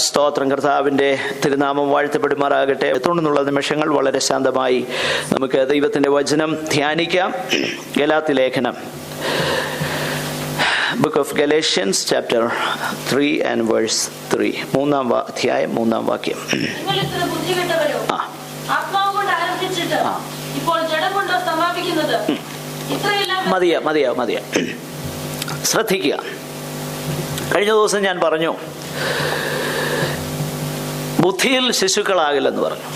സ്തോത്രം. കർത്താവിൻ്റെ തിരുനാമം വാഴ്ത്തപ്പെടുമാറാകട്ടെ. തുടർന്നുള്ള നിമിഷങ്ങൾ വളരെ ശാന്തമായി നമുക്ക് ദൈവത്തിൻ്റെ വചനം ധ്യാനിക്കാം. ഗലാത്യ ലേഖനം, Book of Galatians chapter 3 and verse 3. മൂന്നാം അധ്യായം 3-ാം വാക്യം. മതിയാ ശ്രദ്ധിക്കുക. കഴിഞ്ഞ ദിവസം ഞാൻ പറഞ്ഞു, ബുദ്ധിയിൽ ശിശുക്കളാകില്ലെന്ന് പറഞ്ഞു.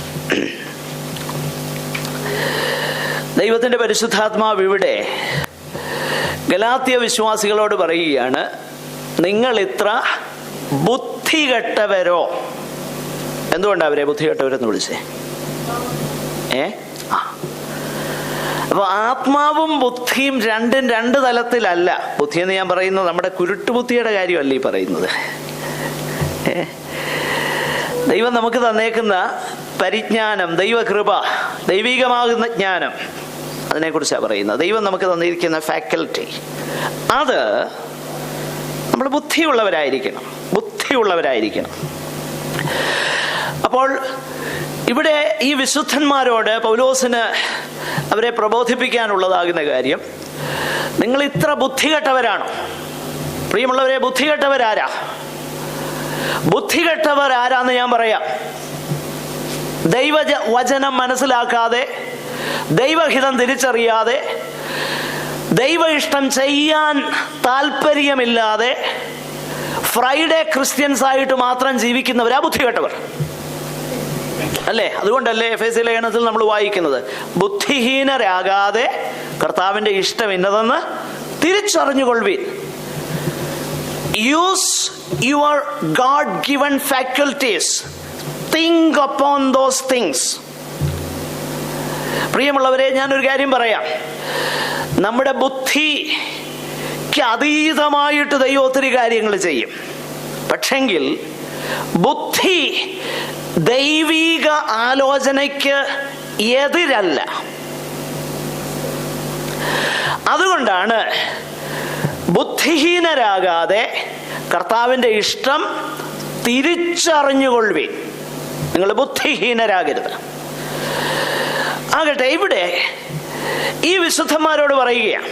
ദൈവത്തിന്റെ പരിശുദ്ധാത്മാവ് ഇവിടെ ഗലാത്യ വിശ്വാസികളോട് പറയുകയാണ്, നിങ്ങൾ ഇത്ര ബുദ്ധികെട്ടവരോ. എന്തുകൊണ്ടാണ് അവരെ ബുദ്ധികെട്ടവരെന്ന് വിളിച്ചേ? അപ്പൊ ആത്മാവും ബുദ്ധിയും രണ്ടും രണ്ട് തലത്തിലല്ല. ബുദ്ധി എന്ന് ഞാൻ പറയുന്നത് നമ്മുടെ കുരുട്ടുബുദ്ധിയുടെ കാര്യമല്ല ഈ പറയുന്നത്. ദൈവം നമുക്ക് തന്നേക്കുന്ന പരിജ്ഞാനം, ദൈവകൃപ, ദൈവികമാകുന്ന ജ്ഞാനം, അതിനെക്കുറിച്ചാണ് പറയുന്നത്. ദൈവം നമുക്ക് തന്നിരിക്കുന്ന ഫാക്കൽറ്റി, അത് നമ്മൾ ബുദ്ധിയുള്ളവരായിരിക്കണം. അപ്പോൾ ഇവിടെ ഈ വിശുദ്ധന്മാരോട് പൗലോസിന് അവരെ പ്രബോധിപ്പിക്കാനുള്ളതാകുന്ന കാര്യം, നിങ്ങൾ ഇത്ര ബുദ്ധികെട്ടവരാണോ? പ്രിയമുള്ളവരെ, ബുദ്ധികെട്ടവരാരാന്ന് ഞാൻ പറയാം. ദൈവവചനം മനസ്സിലാക്കാതെ, ദൈവഹിതം തിരിച്ചറിയാതെ, ദൈവ ഇഷ്ടം ചെയ്യാൻ താല്പര്യമില്ലാതെ ഫ്രൈഡേ ക്രിസ്ത്യൻസ് ആയിട്ട് മാത്രം ജീവിക്കുന്നവരാ ബുദ്ധികെട്ടവർ അല്ലേ? അതുകൊണ്ടല്ലേ എഫേസ്യ ലേഖനത്തിൽ നമ്മൾ വായിക്കുന്നത്, ബുദ്ധിഹീനരാകാതെ കർത്താവിന്റെ ഇഷ്ടം ഇന്നതെന്ന് തിരിച്ചറിഞ്ഞുകൊള്ളുവിൻ. Use your God given faculties, think upon those things. പ്രിയമുള്ളവരെ, ഞാനൊരു കാര്യം പറയാം. നമ്മുടെ ബുദ്ധിക്ക് അതീതമായിട്ട് ദൈവം ഒത്തിരി കാര്യങ്ങൾ ചെയ്യും. പക്ഷെങ്കിൽ ബുദ്ധി ദൈവിക ആലോചനയ്ക്ക് എതിരല്ല. അതുകൊണ്ടാണ് ബുദ്ധിഹീനരാകാതെ കർത്താവിൻ്റെ ഇഷ്ടം തിരിച്ചറിഞ്ഞുകൊള്ളുവിൻ. നിങ്ങൾ ബുദ്ധിഹീനരാകരുത്. ആകട്ടെ, ഇവിടെ ഈ വിശുദ്ധന്മാരോട് പറയുകയാണ്,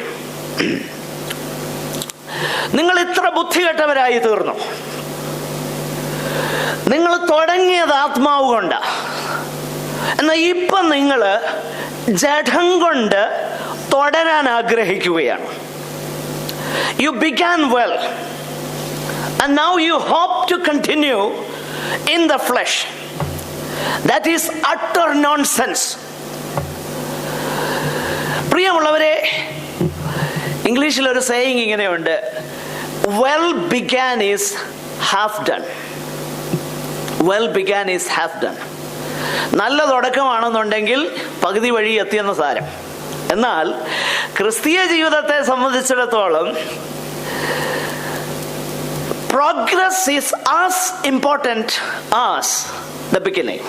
നിങ്ങൾ ഇത്ര ബുദ്ധികെട്ടവരായി തീർന്നു. നിങ്ങൾ തുടങ്ങിയത് ആത്മാവ് കൊണ്ട്, എന്നാൽ ഇപ്പം നിങ്ങൾ ജഡം കൊണ്ട് തുടരാൻ ആഗ്രഹിക്കുകയാണ്. You began well and now you hope to continue in the flesh. That is utter nonsense. പ്രിയമുള്ളവരെ, ഇംഗ്ലീഷിൽ ഒരു സേയിങ് ഇങ്ങനെയുണ്ട്, well began is half done. നല്ല തുടക്കമാണെന്നുണ്ടെങ്കിൽ പകുതി വഴി എത്തിയെന്ന് സാരം. എന്നാൽ ക്രിസ്തീയ ജീവിതത്തെ സംബന്ധിച്ചിടത്തോളം progress is as important as the beginning.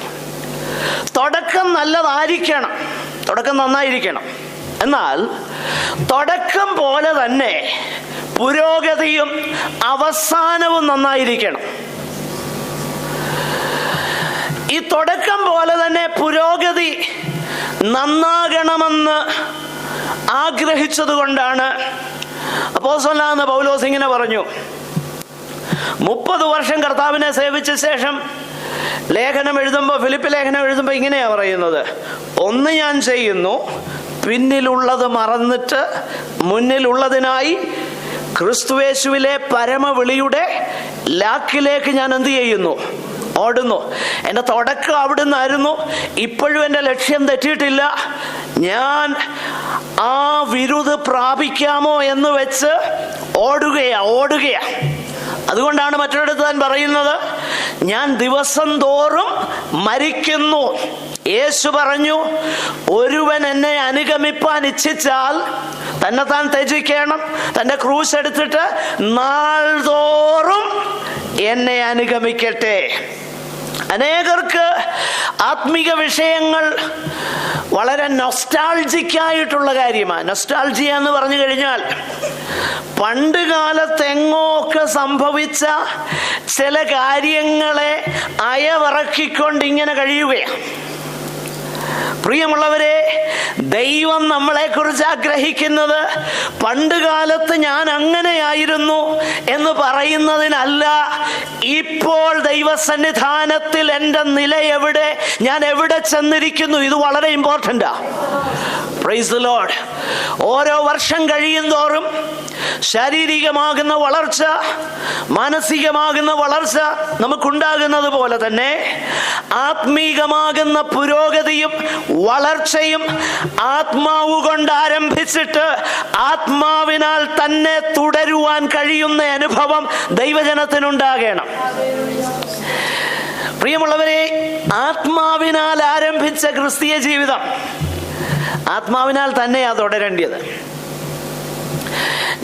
തുടക്കം നല്ലതായിരിക്കണം, തുടക്കം നന്നായിരിക്കണം. എന്നാൽ തുടക്കം പോലെ തന്നെ പുരോഗതിയും അവസാനവും നന്നായിരിക്കണം. ഈ തുടക്കം പോലെ തന്നെ പുരോഗതി നന്നാകണമെന്ന് ആഗ്രഹിച്ചത് കൊണ്ടാണ് അപ്പോസ്തലനായ പൗലോസ് ഇങ്ങനെ പറഞ്ഞു. 30 വർഷം കർത്താവിനെ സേവിച്ച ശേഷം ലേഖനം എഴുതുമ്പോൾ, ഫിലിപ്പ് ലേഖനം എഴുതുമ്പോൾ ഇങ്ങനെയാ പറയുന്നത്, ഒന്ന് ഞാൻ ചെയ്യുന്നു, പിന്നിലുള്ളത് മറന്നിട്ട് മുന്നിലുള്ളതിനായി ക്രിസ്തുയേശുവിലെ പരമവിളിയുടെ ലാക്കിലേക്ക് ഞാൻ എന്ത് ചെയ്യുന്നു? ഓടുന്നു. എൻ്റെ തുടക്കം അവിടുന്നായിരുന്നു. ഇപ്പോഴും എൻ്റെ ലക്ഷ്യം തെറ്റിയിട്ടില്ല. ഞാൻ ആ വിരുദ് പ്രാപിക്കാമോ എന്ന് വെച്ച് ഓടുകയാ. അതുകൊണ്ടാണ് മറ്റൊരിടത്ത് താൻ പറയുന്നത്, ഞാൻ ദിവസം തോറും മരിക്കുന്നു. യേശു പറഞ്ഞു, ഒരുവൻ എന്നെ അനുഗമിപ്പാൻ ഇച്ഛിച്ചാൽ തന്നെത്താൻ ത്യജിക്കണം, തൻ്റെ ക്രൂശ് എടുത്തിട്ട് നാൾതോറും എന്നെ അനുഗമിക്കട്ടെ. അനേകർക്ക് ആത്മീക വിഷയങ്ങൾ വളരെ നൊസ്റ്റാൾജിക് ആയിട്ടുള്ള കാര്യമാണ്. നൊസ്റ്റാൾജിയ എന്ന് പറഞ്ഞു കഴിഞ്ഞാൽ പണ്ട് കാലത്തെങ്ങോ ഒക്കെ സംഭവിച്ച ചില കാര്യങ്ങളെ അയവിറക്കിക്കൊണ്ട് ഇങ്ങനെ കഴിയുകയാണ്. പ്രിയമുള്ളവരെ, ദൈവം നമ്മളെക്കുറിച്ച് ആഗ്രഹിക്കുന്നത് പണ്ട് കാലത്ത് ഞാൻ അങ്ങനെയായിരുന്നു എന്ന് പറയുന്നതിനല്ല, ഇപ്പോൾ ദൈവസന്നിധാനത്തിൽ എൻ്റെ നില എവിടെ, ഞാൻ എവിടെ ചെന്നിരിക്കുന്നു, ഇത് വളരെ ഇമ്പോർട്ടൻ്റാ. Praise the Lord. ഓരോ വർഷം കഴിയുന്തോറും ശാരീരികമാകുന്ന വളർച്ച, മാനസികമാകുന്ന വളർച്ച നമുക്കുണ്ടാകുന്നത് പോലെ തന്നെ ആത്മീകമാകുന്ന പുരോഗതിയും വളർച്ചയും ആത്മാവ് കൊണ്ട് ആരംഭിച്ചിട്ട് ആത്മാവിനാൽ തന്നെ തുടരുവാൻ കഴിയുന്ന അനുഭവം ദൈവജനത്തിനുണ്ടാകണം. പ്രിയമുള്ളവരെ, ആത്മാവിനാൽ ആരംഭിച്ച ക്രിസ്തീയ ജീവിതം ആത്മാവിനാൽ തന്നെയാ തുടരേണ്ടത്.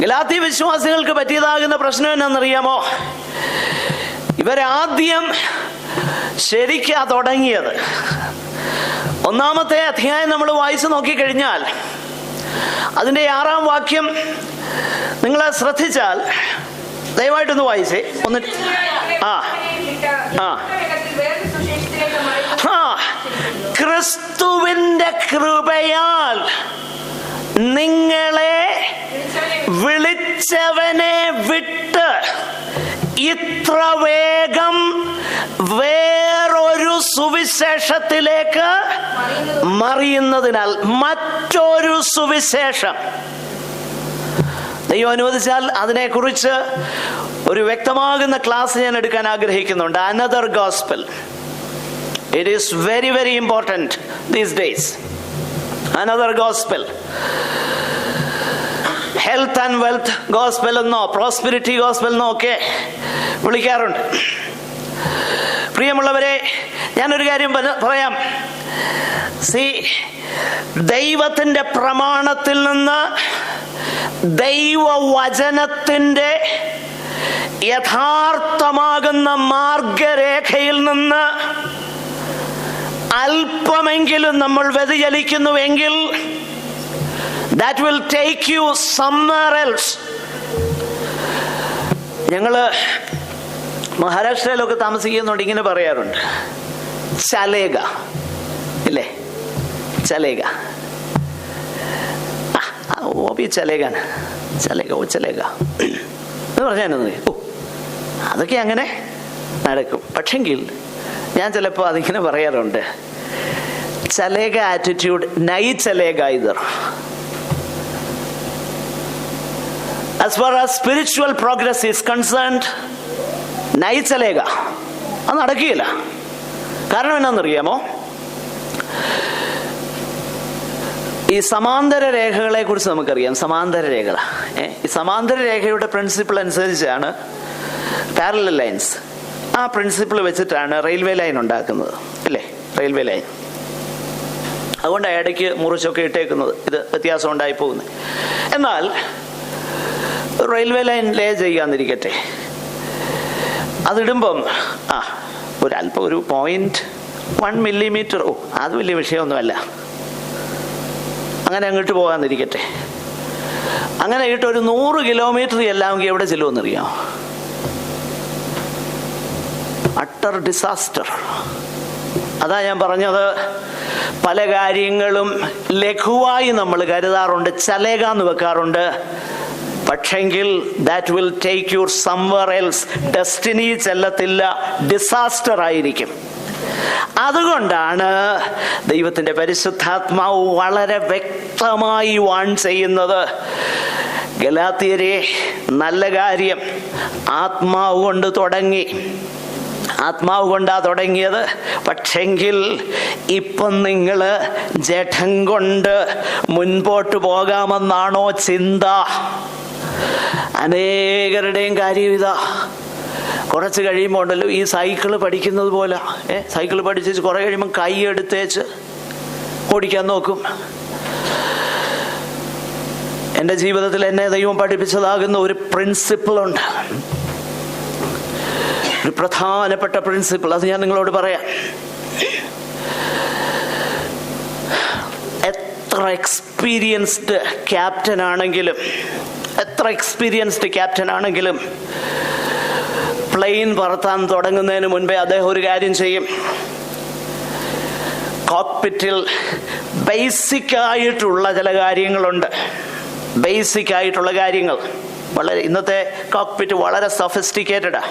ഗലാത്യ വിശ്വാസികൾക്ക് പറ്റിയതാകുന്ന പ്രശ്നം എന്നാണെന്നറിയാമോ? ഇവരാദ്യം ശരിക്കാ തുടങ്ങിയത്. 1-ാമത്തെ അധ്യായം നമ്മൾ വായിച്ചു നോക്കിക്കഴിഞ്ഞാൽ അതിൻ്റെ 6-ാം വാക്യം നിങ്ങൾ ശ്രദ്ധിച്ചാൽ, ദയവായിട്ടൊന്ന് വായിച്ചേ. ക്രിസ്തുവിന്റെ കൃപയാൽ നിങ്ങളെ വിളിച്ചവനെ വിട്ട് ഇത്ര വേഗം വേറൊരു സുവിശേഷത്തിലേക്ക് മറിയുന്നതിനാൽ, മറ്റൊരു സുവിശേഷം. ദൈവം അനുവദിച്ചാൽ അതിനെക്കുറിച്ച് ഒരു വ്യക്തമാകുന്ന ക്ലാസ് ഞാൻ എടുക്കാൻ ആഗ്രഹിക്കുന്നുണ്ട്. Another gospel. It is very, very important these days. Another gospel. Health and wealth gospel എന്നോ prosperity gospel എന്നോ ഒക്കെ വിളിക്കാറുണ്ട്. പ്രിയമുള്ളവരെ, ഞാനൊരു കാര്യം പറയാം. ദൈവത്തിൻ്റെ പ്രമാണത്തിൽ നിന്ന്, ദൈവവചനത്തിൻ്റെ യഥാർത്ഥമാകുന്ന മാർഗരേഖയിൽ നിന്ന് അല്പമെങ്കിലും നമ്മൾ വ്യതിചലിക്കുന്നുവെങ്കിൽ that will take you somewhere else. ഞങ്ങള് മഹാരാഷ്ട്രയിലൊക്കെ താമസിക്കുന്നുണ്ട്, ഇങ്ങനെ പറയാറുണ്ട്, ചലേഗ ഇല്ലേ, ചലേഗ, ഓ ബി ചലേഗാണ്, ചലേഗ, ഓ ചലേഗ എന്ന് പറഞ്ഞാൽ അതൊക്കെ അങ്ങനെ നടക്കും. പക്ഷെങ്കിൽ ഞാൻ ചിലപ്പോൾ അതിങ്ങനെ പറയാറുണ്ട്, ചലേഗ ആറ്റിറ്റ്യൂഡ് നൈ ചലേഗ ഇതർ. As far as spiritual progress is concerned, നൈ ചലേഗ, അത് നടക്കുകയില്ല. കാരണം എന്നാണെന്നറിയാമോ? ഈ സമാന്തര രേഖകളെ കുറിച്ച് നമുക്കറിയാം. സമാന്തര രേഖ, ഈ സമാന്തര രേഖയുടെ പ്രിൻസിപ്പിൾ അനുസരിച്ചാണ് പാരലൽ ലൈൻസ്. ആ പ്രിൻസിപ്പിൾ വെച്ചിട്ടാണ് റെയിൽവേ ലൈൻ ഉണ്ടാക്കുന്നത്, അല്ലേ? Railway line. അതുകൊണ്ട് ഇടയ്ക്ക് മുറിച്ചൊക്കെ ഇട്ടേക്കുന്നത്, ഇത് വ്യത്യാസം ഉണ്ടായി പോകുന്നത്. എന്നാൽ റെയിൽവേ ലൈൻ ലേ ചെയ്യാന്നിരിക്കട്ടെ, അതിടുമ്പം ഒരല്പം ഒരു 0.1 മില്ലിമീറ്റർ, അത് വലിയ വിഷയമൊന്നുമല്ല, അങ്ങനെ അങ്ങോട്ട് പോകാന്നിരിക്കട്ടെ. അങ്ങനെ ഇട്ട് ഒരു 100 കിലോമീറ്റർ എല്ലാമെങ്കിൽ എവിടെ ചെല്ലുമെന്നറിയാം? Utter disaster. അതാ ഞാൻ പറഞ്ഞത്, പല കാര്യങ്ങളും ലഘുവായി നമ്മൾ കരുതാറുണ്ട്, ചലേകാന്ന് വെക്കാറുണ്ട്. പക്ഷെങ്കിൽ that will take you somewhere else. Destiny ചെല്ലത്തില്ല, ഡിസാസ്റ്റർ ആയിരിക്കും. അതുകൊണ്ടാണ് ദൈവത്തിൻ്റെ പരിശുദ്ധാത്മാവ് വളരെ വ്യക്തമായി വാൺ ചെയ്യുന്നത്, ഗലാത്യരെ, നല്ല കാര്യം ആത്മാവ് കൊണ്ട് തുടങ്ങി, ആത്മാവ് കൊണ്ടാ തുടങ്ങിയത്. പക്ഷെങ്കിൽ ഇപ്പം നിങ്ങൾ ജഡം കൊണ്ട് മുൻപോട്ട് പോകാമെന്നാണോ ചിന്ത? അനേകരുടെയും കാര്യം ഇതാ. കുറച്ച് കഴിയുമ്പോൾ ഉണ്ടല്ലോ, ഈ സൈക്കിള് പഠിക്കുന്നത് പോലെ, സൈക്കിള് പഠിച്ച് കുറെ കഴിയുമ്പോൾ കൈ എടുത്തേച്ച് ഓടിക്കാൻ നോക്കും. എൻ്റെ ജീവിതത്തിൽ എന്നെ ദൈവം പഠിപ്പിച്ചതാകുന്ന ഒരു പ്രിൻസിപ്പിളുണ്ട്, ഒരു പ്രധാനപ്പെട്ട പ്രിൻസിപ്പിൾ. അത് ഞാൻ നിങ്ങളോട് പറയാം. എത്ര എക്സ്പീരിയൻസ്ഡ് ക്യാപ്റ്റൻ ആണെങ്കിലും, എത്ര എത്ര എക്സ്പീരിയൻസ്ഡ് ക്യാപ്റ്റൻ ആണെങ്കിലും പ്ലെയിൻ പറത്താൻ തുടങ്ങുന്നതിന് മുൻപേ അദ്ദേഹം ഒരു കാര്യം ചെയ്യും. കോക്പിറ്റിൽ ബേസിക് ആയിട്ടുള്ള ചില കാര്യങ്ങളുണ്ട്. ബേസിക് ആയിട്ടുള്ള കാര്യങ്ങൾ വളരെ, ഇന്നത്തെ കോക്പിറ്റ് വളരെ സൊഫിസ്റ്റിക്കേറ്റഡാ.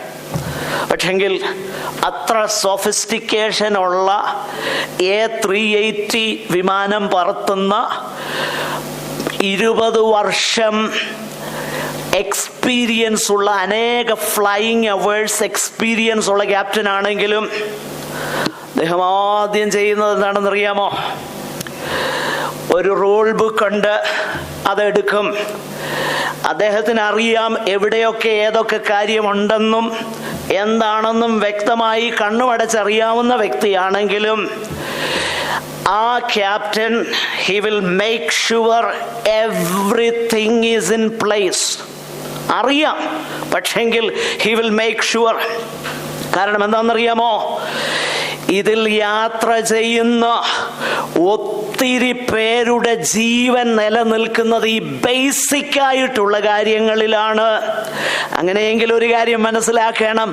പക്ഷെങ്കിൽ അത്ര സൊഫിസ്റ്റിക്കേഷൻ ഉള്ള A380 വിമാനം പറത്തുന്ന 20 വർഷം എക്സ്പീരിയൻസ് ഉള്ള, അനേക ഫ്ലൈയിങ് അവേഴ്സ് എക്സ്പീരിയൻസ് ഉള്ള ക്യാപ്റ്റൻ ആണെങ്കിലും അദ്ദേഹം ആദ്യം ചെയ്യുന്നത് എന്താണെന്നറിയാമോ? ഒരു റൂൾ ബുക്ക് ഉണ്ട്, അതെടുക്കും. അദ്ദേഹത്തിന് അറിയാം എവിടെയൊക്കെ ഏതൊക്കെ കാര്യമുണ്ടെന്നും എന്താണെന്നും വ്യക്തമായി കണ്ണുമടച്ചറിയാവുന്ന വ്യക്തിയാണെങ്കിലും ആ captain he will make sure everything is in place. അറിയാം, പക്ഷെങ്കിൽ he will make sure. കാരണം എന്താണെന്നറിയാമോ? ഇതിൽ യാത്ര ചെയ്യുന്ന ഒത്തിരി പേരുടെ ജീവൻ നിലനിൽക്കുന്നത് ഈ ബേസിക് ആയിട്ടുള്ള കാര്യങ്ങളിലാണ്. അങ്ങനെയെങ്കിൽ ഒരു കാര്യം മനസ്സിലാക്കണം,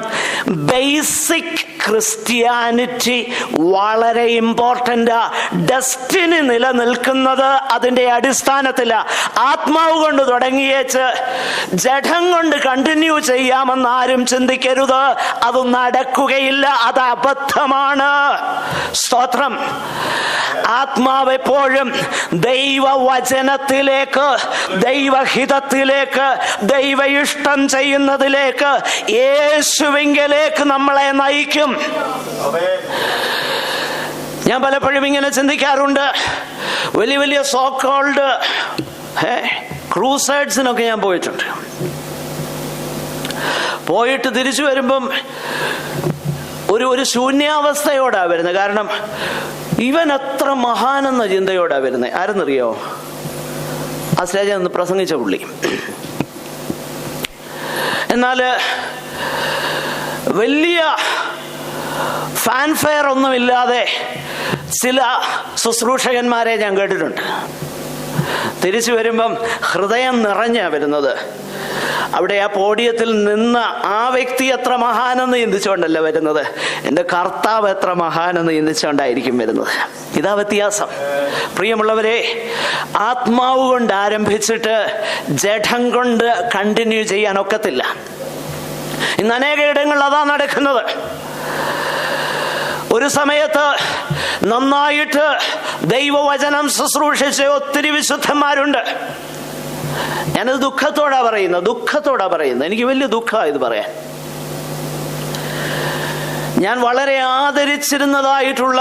ബേസിക് ക്രിസ്ത്യാനിറ്റി വളരെ ഇമ്പോർട്ടൻ്റാ. ഡെസ്റ്റിനി നിലനിൽക്കുന്നത് അതിൻ്റെ അടിസ്ഥാനത്തില. ആത്മാവ് കൊണ്ട് തുടങ്ങിയേച്ച് ജഡം കൊണ്ട് കണ്ടിന്യൂ ചെയ്യാമെന്ന് ആരും ചിന്തിക്കരുത്. അത് നടക്കുകയില്ല, അത് അബദ്ധമാണ്. സ്തോത്രം. ആത്മാവ് എപ്പോഴും ദൈവവചനത്തിലേക്ക്, ദൈവഹിതത്തിലേക്ക്, ദൈവ ഇഷ്ടം ചെയ്യുന്നതിലേക്ക്, യേശുവിങ്കലേക്ക് നമ്മളെ നയിക്കും. ഞാൻ പലപ്പോഴും ഇങ്ങനെ ചിന്തിക്കാറുണ്ട്. വലിയ വലിയ സോ കോൾഡ് ക്രൂസൈഡ്സിനൊക്കെ ഞാൻ പോയിട്ടുണ്ട്. പോയിട്ട് തിരിച്ചു വരുമ്പം ഒരു ശൂന്യാവസ്ഥയോടാ വരുന്നത്. കാരണം ഇവൻ എത്ര മഹാനെന്ന ചിന്തയോടാ വരുന്നത്. ആരെന്നറിയോ? ആ സ്റ്റേജിൽ നിന്ന് പ്രസംഗിച്ച പുള്ളി. എന്നാൽ വലിയ ഫാൻഫെയർ ഒന്നുമില്ലാതെ ചില ശുശ്രൂഷകന്മാരെ ഞാൻ കേട്ടിട്ടുണ്ട്. തിരിച്ചു വരുമ്പം ഹൃദയം നിറഞ്ഞാ വരുന്നത്. അവിടെ ആ പോഡിയത്തിൽ നിന്ന് ആ വ്യക്തി എത്ര മഹാനെന്ന് ചിന്തിച്ചുകൊണ്ടല്ല വരുന്നത്, എൻ്റെ കർത്താവ് എത്ര മഹാനെന്ന് ചിന്തിച്ചുകൊണ്ടായിരിക്കും വരുന്നത്. ഇതാ വ്യത്യാസം. പ്രിയമുള്ളവരെ, ആത്മാവ് കൊണ്ട് ആരംഭിച്ചിട്ട് ജഡം കൊണ്ട് കണ്ടിന്യൂ ചെയ്യാൻ ഒക്കത്തില്ല. ഇന്ന് അനേക ഇടങ്ങളിൽ അതാ നടക്കുന്നത്. ഒരു സമയത്ത് നന്നായിട്ട് ദൈവവചനം ശുശ്രൂഷിച്ച ഒത്തിരി വിശുദ്ധന്മാരുണ്ട്. ഞാനത് ദുഃഖത്തോടാ പറയുന്നത്. എനിക്ക് വലിയ ദുഃഖമാണ് ഇത് പറയാൻ. ഞാൻ വളരെ ആദരിച്ചിരുന്നതായിട്ടുള്ള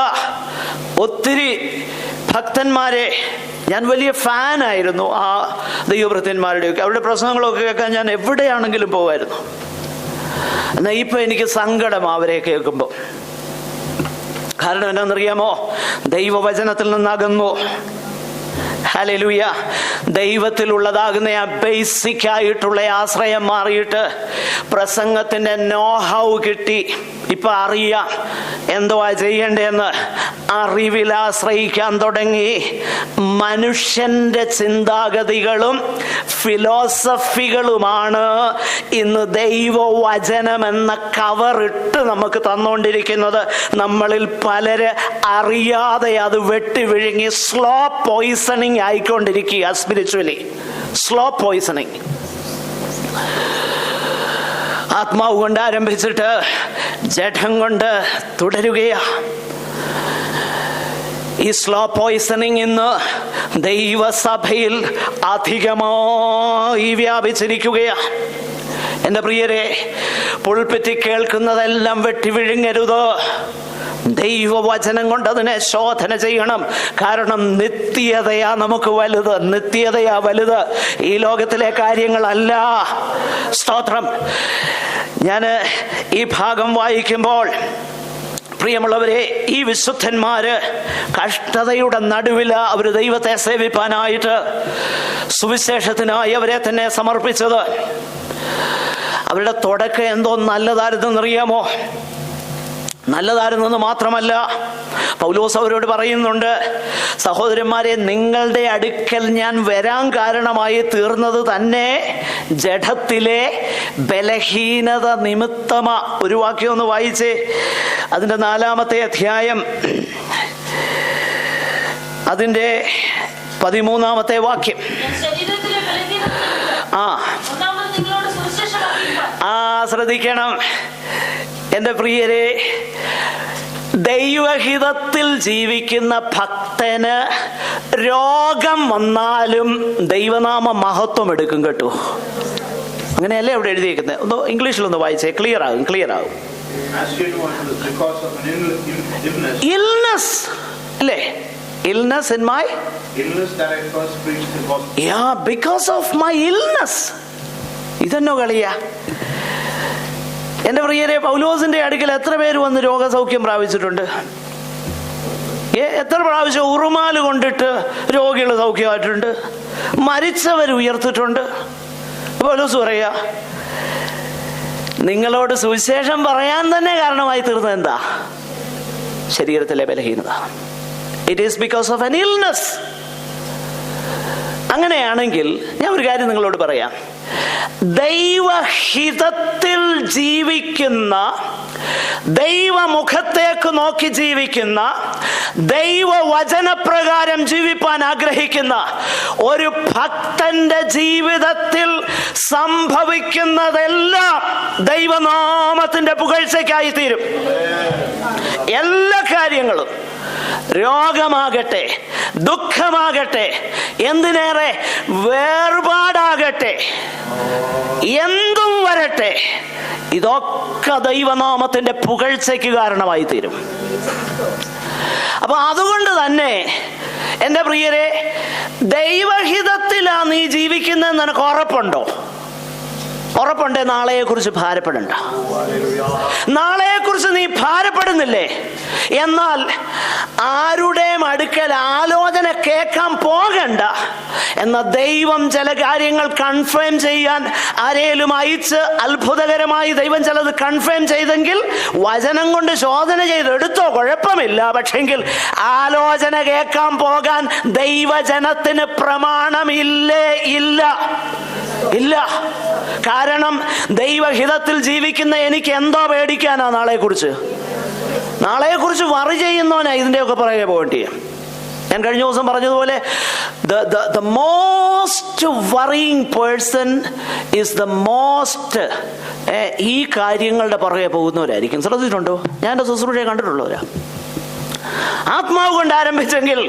ഒത്തിരി ഭക്തന്മാരെ, ഞാൻ വലിയ ഫാനായിരുന്നു ആ ദൈവഭൃത്യന്മാരുടെയൊക്കെ. അവരുടെ പ്രസംഗങ്ങളൊക്കെ കേൾക്കാൻ ഞാൻ എവിടെയാണെങ്കിലും പോകുമായിരുന്നു. എന്നാൽ ഇപ്പൊ എനിക്ക് സങ്കടം അവരെ കേൾക്കുമ്പോൾ. കാരണം എന്താണെന്നറിയാമോ? ദൈവവചനത്തിൽ നിന്നകന്നു. ഹല്ലേലൂയ. ദൈവത്തിലുള്ളതാകുന്ന ആ ബേസിക് ആയിട്ടുള്ള ആശ്രയം മാറിയിട്ട് പ്രസംഗത്തിന്റെ നോഹൗ കിട്ടി. ഇപ്പൊ അറിയാം എന്തുവാ ചെയ്യേണ്ടതെന്ന്. അറിവിൽ ആശ്രയിക്കാൻ തുടങ്ങി. മനുഷ്യന്റെ ചിന്താഗതികളും ഫിലോസഫികളുമാണ് ഇന്ന് ദൈവവചനം എന്ന കവറിട്ട് നമുക്ക് തന്നുകൊണ്ടിരിക്കുന്നത്. നമ്മളിൽ പലര് അറിയാതെ അത് വെട്ടി വിഴുങ്ങി സ്ലോ പോയിസണിങ് ആയിക്കൊണ്ടിരിക്കുക. Spiritually slow poisoning. ആത്മാവ് കൊണ്ട് ആരംഭിച്ചിട്ട് ജഡം കൊണ്ട് തുടരുകയാ. ഈ സ്ലോ പോയിസണിങ് ഇന്ന് ദൈവസഭയിൽ അധികമായി വ്യാപിച്ചിരിക്കുകയാ. എൻ്റെ പ്രിയരെ, പുൾപിറ്റിൽ കേൾക്കുന്നതെല്ലാം വെട്ടി വിഴുങ്ങരുത്. ദൈവവചനം കൊണ്ട് അതിനെ ശോധന ചെയ്യണം. കാരണം നിത്യതയാ നമുക്ക് വലുത്. നിത്യതയാ വലുത്, ഈ ലോകത്തിലെ കാര്യങ്ങളല്ല. സ്തോത്രം. ഞാൻ ഈ ഭാഗം വായിക്കുമ്പോൾ പ്രിയമുള്ളവരെ, ഈ വിശുദ്ധന്മാര് കഷ്ടതയുടെ നടുവിൽ അവർ ദൈവത്തെ സേവിപ്പാനായിട്ട് സുവിശേഷത്തിനായി അവരെ തന്നെ സമർപ്പിച്ചത്. അവരുടെ തുടക്കം എന്തോ നല്ലതായിരുന്നെന്നറിയാമോ? നല്ലതായിരുന്നെന്ന് മാത്രമല്ല, പൗലോസ് അവരോട് പറയുന്നുണ്ട്, സഹോദരന്മാരെ, നിങ്ങളുടെ അടുക്കൽ ഞാൻ വരാൻ കാരണമായി തീർന്നത് തന്നെ ജഡത്തിലെ ബലഹീനത നിമിത്തമാ. ഒരു വാക്യം ഒന്ന് വായിച്ചേ, അതിൻ്റെ 4-ാമത്തെ അധ്യായം, അതിൻ്റെ 13-ാമത്തെ വാക്യം. ശ്രദ്ധിക്കണം എൻ്റെ പ്രിയരെ, ദൈവഹിതത്തിൽ ജീവിക്കുന്ന ഭക്തന് രോഗം വന്നാലും ദൈവനാമ മഹത്വം എടുക്കും കേട്ടോ. അങ്ങനെയല്ലേ അവിടെ എഴുതിയിരിക്കുന്നത്? ഒന്ന് ഇംഗ്ലീഷിലൊന്ന് വായിച്ചേ, ക്ലിയർ ആകും. ഇൽനെസ് അല്ലേ? Illness in my because of my illness. ഇതെന്നോ കളിയാ? എന്റെ പ്രിയരെ, പൗലോസിന്റെ അടുക്കൽ എത്ര പേര് വന്ന് രോഗസൗഖ്യം പ്രാപിച്ചിട്ടുണ്ട്? എത്ര പ്രാവശ്യം ഉറുമാല് കൊണ്ടിട്ട് രോഗികൾ സൗഖ്യമായിട്ടുണ്ട്, മരിച്ചവർ ഉയർത്തിട്ടുണ്ട്. പൗലോസ് പറയാ, നിങ്ങളോട് സുവിശേഷം പറയാൻ തന്നെ കാരണമായി തീർന്നത് എന്താ? ശരീരത്തിലെ ബലഹീനത. It is because of an illness. അങ്ങനെയാണെങ്കിൽ ഞാൻ ഒരു കാര്യം നിങ്ങളോട് പറയാം. ദൈവഹിതത്തിൽ ജീവിക്കുന്ന, ദൈവമുഖത്തേക്ക് നോക്കി ജീവിക്കുന്ന, ദൈവവചനപ്രകാരം ജീവിപ്പാൻ ആഗ്രഹിക്കുന്ന ഒരു ഭക്തന്റെ ജീവിതത്തിൽ സംഭവിക്കുന്നതെല്ലാം ദൈവനാമത്തിന്റെ പുകഴ്ചയ്ക്കായി തീരും. എല്ലാ കാര്യങ്ങളും, രോഗമാകട്ടെ, ദുഃഖമാകട്ടെ, എന്തിനേറെ വേർപാടാകട്ടെ, എന്തും വരട്ടെ, ഇതൊക്കെ ദൈവനാമത്തിന്റെ പുകഴ്ചയ്ക്ക് കാരണമായി തീരും. അപ്പൊ അതുകൊണ്ട് തന്നെ എൻ്റെ പ്രിയരെ, ദൈവഹിതത്തിലാ നീ ജീവിക്കുന്നതെന്ന് നിനക്ക് ഉറപ്പുണ്ടോ? ഉറപ്പുണ്ടേ നാളെയെ കുറിച്ച് ഭാരപ്പെടണ്ട. നാളെയെ കുറിച്ച് നീ ഭാരപ്പെടുന്നില്ലേ? എന്നാൽ ആരുടെയും അടുക്കൽ ആലോചന കേൾക്കാൻ പോകണ്ട. എന്നാൽ ദൈവം ചില കാര്യങ്ങൾ കൺഫേം ചെയ്യാൻ ആരെയും അയച്ച് അത്ഭുതകരമായി ദൈവം ചിലത് കൺഫേം ചെയ്തെങ്കിൽ വചനം കൊണ്ട് ശോധന ചെയ്തെടുത്തോ, കുഴപ്പമില്ല. പക്ഷെങ്കിൽ ആലോചന കേൾക്കാൻ പോകാൻ ദൈവജനത്തിന് പ്രമാണമില്ലേ? ഇല്ല. കാരണം ദൈവഹിതത്തിൽ ജീവിക്കുന്ന എനിക്ക് എന്തോ പേടിക്കാനാ നാളെക്കുറിച്ച്? നാളെക്കുറിച്ച് വറി ചെയ്യുന്നവനാ ഇതിൻ്റെയൊക്കെ പുറകെ പോകേണ്ടി. ഞാൻ കഴിഞ്ഞ ദിവസം പറഞ്ഞതുപോലെ, the most worrying person is the most ഈ കാര്യങ്ങളുടെ പുറകെ പോകുന്നവരായിരിക്കും. ശ്രദ്ധിച്ചിട്ടുണ്ടോ? ഞാൻ എൻ്റെ ശുശ്രൂഷയെ കണ്ടിട്ടുള്ളവരാ. ആത്മാവ് കൊണ്ട് ആരംഭിച്ചെങ്കിൽ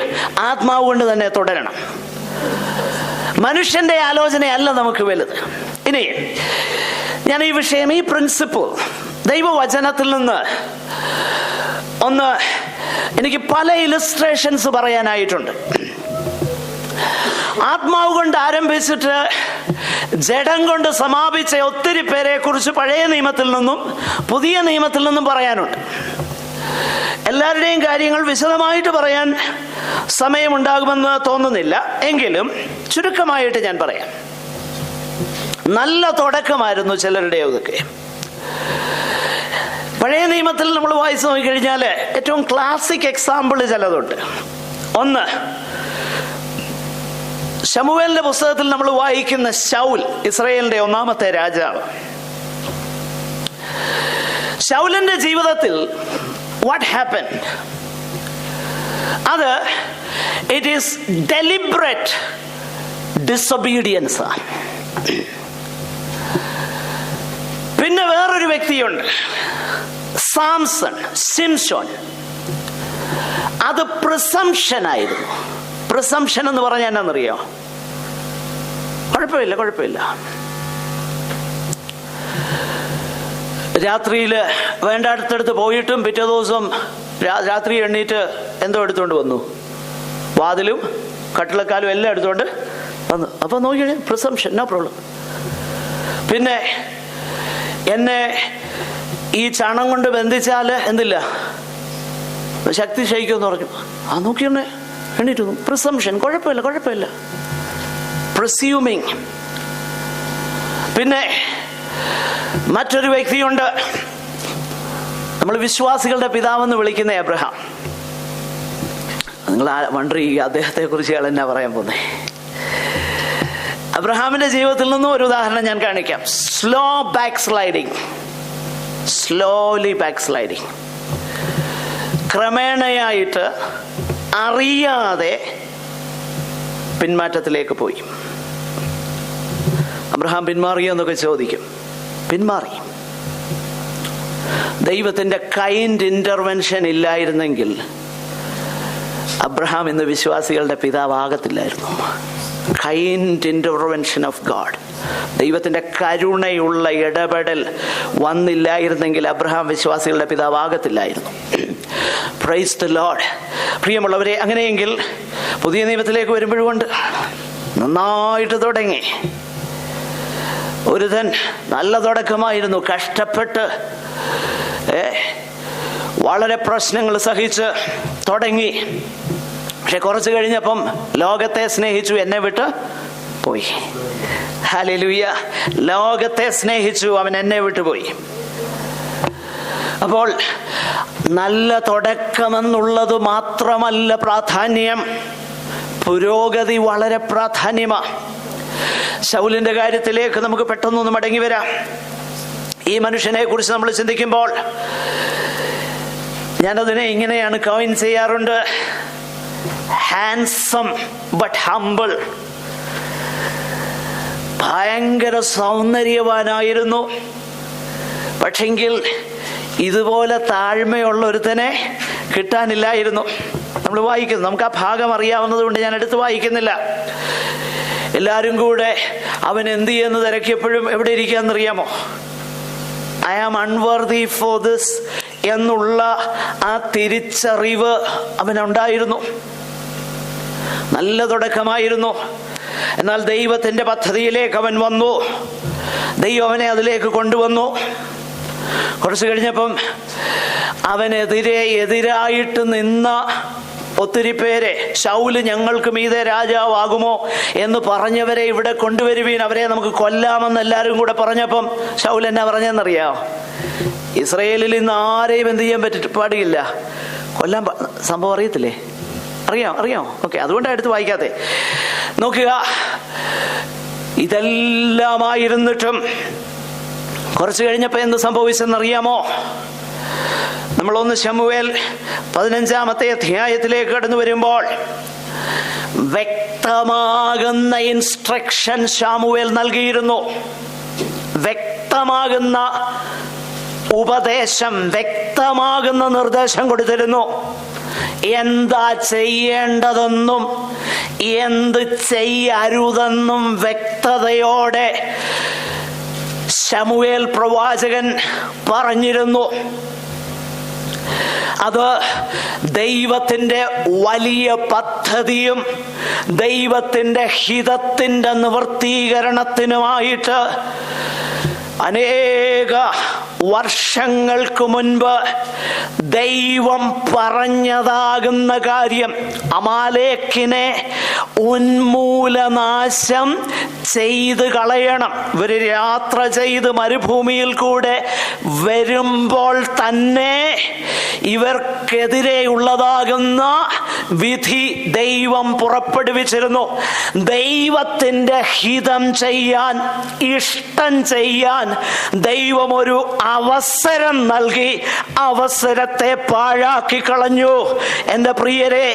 ആത്മാവ് കൊണ്ട് തന്നെ തുടരണം. മനുഷ്യന്റെ ആലോചനയല്ല നമുക്ക് വലുത്. ഇനി ഞാൻ ഈ വിഷയം, ഈ പ്രിൻസിപ്പിൾ ദൈവവചനത്തിൽ നിന്ന് ഒന്ന് എനിക്ക് പല ഇലസ്ട്രേഷൻസ് പറയാനായിട്ടുണ്ട്. ആത്മാവ് കൊണ്ട് ആരംഭിച്ചിട്ട് ജഡം കൊണ്ട് സമാപിച്ച ഒത്തിരി പേരെ കുറിച്ച് പഴയ നിയമത്തിൽ നിന്നും പുതിയ നിയമത്തിൽ നിന്നും പറയാനുണ്ട്. എല്ലാവരുടെയും കാര്യങ്ങൾ വിശദമായിട്ട് പറയാൻ സമയമുണ്ടാകുമെന്ന് തോന്നുന്നില്ല. എങ്കിലും ചുരുക്കമായിട്ട് ഞാൻ പറയാം. നല്ല തുടക്കമായിരുന്നു ചിലരുടെയൊക്കെ. പഴയ നിയമത്തിൽ നമ്മൾ വായിച്ചു നോക്കിക്കഴിഞ്ഞാൽ ഏറ്റവും ക്ലാസിക് എക്സാമ്പിൾ ചിലതുണ്ട്. ഒന്ന്, ശമൂവേലിന്റെ പുസ്തകത്തിൽ നമ്മൾ വായിക്കുന്ന ശൗൽ, ഇസ്രായേലിന്റെ 1-ാമത്തെ രാജാവ്. ശൗലിന്റെ ജീവിതത്തിൽ what happened? അത് it is deliberate disobedience. പിന്നെ വേറൊരു വ്യക്തിയുണ്ട്, സിംസോൻ. അത് പ്രിസംഷൻ ആയിരുന്നു. പ്രിസംഷൻ എന്ന് പറഞ്ഞാൽ എന്നാന്നറിയോ? കുഴപ്പമില്ല. രാത്രിയിൽ വേണ്ടാടുത്തടുത്ത് പോയിട്ടും പിറ്റേ ദിവസം രാത്രി എണ്ണീറ്റ് എന്തോ എടുത്തുകൊണ്ട് വന്നു, വാതിലും കട്ടിളക്കാലും എല്ലാം എടുത്തുകൊണ്ട് വന്നു. അപ്പൊ നോക്കിയേ, പ്രിസംഷൻ, നോ പ്രോബ്ലം. പിന്നെ എന്നെ ഈ ചണം കൊണ്ട് ബന്ധിച്ചാൽ എന്തില്ല, ശക്തി ക്ഷയിക്കുമെന്ന് പറഞ്ഞു. നോക്കിയേ, എണ്ണീറ്റ് വന്നു. പ്രിസംഷൻ, കുഴപ്പമില്ല. പ്രിസ്യൂമിങ്. പിന്നെ മറ്റൊരു വ്യക്തിയുണ്ട്, നമ്മൾ വിശ്വാസികളുടെ പിതാവെന്ന് വിളിക്കുന്ന അബ്രഹാം. നിങ്ങൾ വണ്ടർ ചെയ്യുക, അദ്ദേഹത്തെ കുറിച്ച് ഇയാൾ എന്നാ പറയാൻ പോന്നേ. അബ്രഹാമിന്റെ ജീവിതത്തിൽ നിന്നും ഒരു ഉദാഹരണം ഞാൻ കാണിക്കാം. സ്ലോലി ബാക്ക് സ്ലൈഡിങ്, ക്രമേണയായിട്ട് അറിയാതെ പിന്മാറ്റത്തിലേക്ക് പോയി. അബ്രഹാം പിന്മാറിയോ എന്നൊക്കെ ചോദിക്കും. പിന്മാറി. ദൈവത്തിന്റെ കൈൻഡ് ഇന്റർവെൻഷൻ ഇല്ലായിരുന്നെങ്കിൽ അബ്രഹാം ഇന്ന് വിശ്വാസികളുടെ പിതാവാകത്തില്ലായിരുന്നു. കൈൻഡ് ഇന്റർവെൻഷൻ ഓഫ് ഗാഡ്, ദൈവത്തിന്റെ കരുണയുള്ള ഇടപെടൽ വന്നില്ലായിരുന്നെങ്കിൽ അബ്രഹാം വിശ്വാസികളുടെ പിതാവാകത്തില്ലായിരുന്നു. Praise the Lord. പ്രിയമുള്ളവരെ, അങ്ങനെയെങ്കിൽ പുതിയ നിയമത്തിലേക്ക് വരുമ്പോഴുകൊണ്ട് നന്നായിട്ട് തുടങ്ങി. ഒരുതൻ നല്ല തുടക്കമായിരുന്നു. കഷ്ടപ്പെട്ട് വളരെ പ്രശ്നങ്ങൾ സഹിച്ച് തുടങ്ങി. പക്ഷെ കുറച്ച് കഴിഞ്ഞപ്പം ലോകത്തെ സ്നേഹിച്ചു, എന്നെ വിട്ട് പോയി. ഹല്ലേലൂയ. ലോകത്തെ സ്നേഹിച്ചു, അവൻ എന്നെ വിട്ടു പോയി. അപ്പോൾ നല്ല തുടക്കമെന്നുള്ളത് മാത്രമല്ല പ്രാധാന്യം, പുരോഗതി വളരെ പ്രാധാന്യമാണ്. ശൗലിന്റെ കാര്യത്തിലേക്ക് നമുക്ക് പെട്ടെന്നൊന്ന് മടങ്ങി വരാം. ഈ മനുഷ്യനെ കുറിച്ച് നമ്മൾ ചിന്തിക്കുമ്പോൾ ഞാനതിനെ ഇങ്ങനെയാണ് കോയിൻ ചെയ്യാറുണ്ട്: ഹാൻസം ബട്ട് ഹംബിൾ. ഭയങ്കര സൗന്ദര്യവാനായിരുന്നു, പക്ഷെങ്കിൽ ഇതുപോലെ താഴ്മയുള്ള ഒരുത്തനെ കിട്ടാനില്ലായിരുന്നു. നമ്മൾ വായിക്കുന്നു, നമുക്ക് ആ ഭാഗം അറിയാവുന്നത് കൊണ്ട് ഞാൻ എടുത്ത് വായിക്കുന്നില്ല. എല്ലാവരും കൂടെ അവൻ എന്ത് ചെയ്യുന്നു തിരക്കിയപ്പോഴും എവിടെ ഇരിക്കാന്നറിയാമോ? ഐ ആം അൺവർതി ഫോർ ദിസ് എന്നുള്ള ആ തിരിച്ചറിവ് അവനുണ്ടായിരുന്നു. നല്ല തുടക്കമായിരുന്നു. എന്നാൽ ദൈവത്തിന്റെ പദ്ധതിയിലേക്ക് അവൻ വന്നു. ദൈവം അവനെ അതിലേക്ക് കൊണ്ടുവന്നു. കുറച്ച് കഴിഞ്ഞപ്പം അവനെതിരായിട്ട് നിന്ന ഒത്തിരി പേരെ, ശൗല് ഞങ്ങൾക്ക് മീതെ രാജാവാകുമോ എന്ന് പറഞ്ഞവരെ ഇവിടെ കൊണ്ടുവരുവീൻ, അവരെ നമുക്ക് കൊല്ലാമെന്ന് എല്ലാവരും കൂടെ പറഞ്ഞപ്പം ശൗൽ എന്നാ പറഞ്ഞെന്നറിയാമോ? ഇസ്രയേലിൽ ഇന്ന് ആരെയും എന്ത് ചെയ്യാൻ പാടില്ല, കൊല്ലാൻ സംഭവം അറിയത്തില്ലേ? അറിയാം. ഓക്കെ, അതുകൊണ്ടാണ് എടുത്ത് വായിക്കാതെ. നോക്കുക, ഇതെല്ലാമായിരുന്നിട്ടും കുറച്ച് കഴിഞ്ഞപ്പോ എന്ത് സംഭവിച്ചെന്നറിയാമോ? നമ്മളൊന്ന് ശമൂവേൽ 15-ാമത്തെ അധ്യായത്തിലേക്ക് കടന്നു വരുമ്പോൾ വ്യക്തമാകുന്ന ഇൻസ്ട്രക്ഷൻ ശമൂവേൽ നൽകിയിരുന്നു. വ്യക്തമാകുന്ന ഉപദേശം, വ്യക്തമാകുന്ന നിർദ്ദേശം കൊടുത്തിരുന്നു. എന്താ ചെയ്യേണ്ടതെന്നും എന്ത് ചെയ്യരുതെന്നും വ്യക്തതയോടെ ശമൂവേൽ പ്രവാചകൻ പറഞ്ഞിരുന്നു. അത് ദൈവത്തിൻ്റെ വലിയ പദ്ധതിയും ദൈവത്തിൻ്റെ ഹിതത്തിൻ്റെ നിവൃത്തീകരണത്തിനുമായിട്ട് അനേക വർഷങ്ങൾക്ക് മുൻപ് ദൈവം പറഞ്ഞതാകുന്ന കാര്യം, അമാലേക്കിനെ ഉന്മൂലനാശം ചെയ്ത് കളയണം. ഇവർ യാത്ര ചെയ്ത് മരുഭൂമിയിൽ കൂടെ വരുമ്പോൾ തന്നെ ഇവർക്കെതിരെയുള്ളതാകുന്ന വിധി ദൈവം പുറപ്പെടുവിച്ചിരുന്നു. ദൈവത്തിൻ്റെ ഹിതം ചെയ്യാൻ, ഇഷ്ടം ചെയ്യാൻ ദൈവം ഒരു അവസരം നൽകി. അവസരത്തെ പാഴാക്കി കളഞ്ഞു. എൻ്റെ പ്രിയരെ,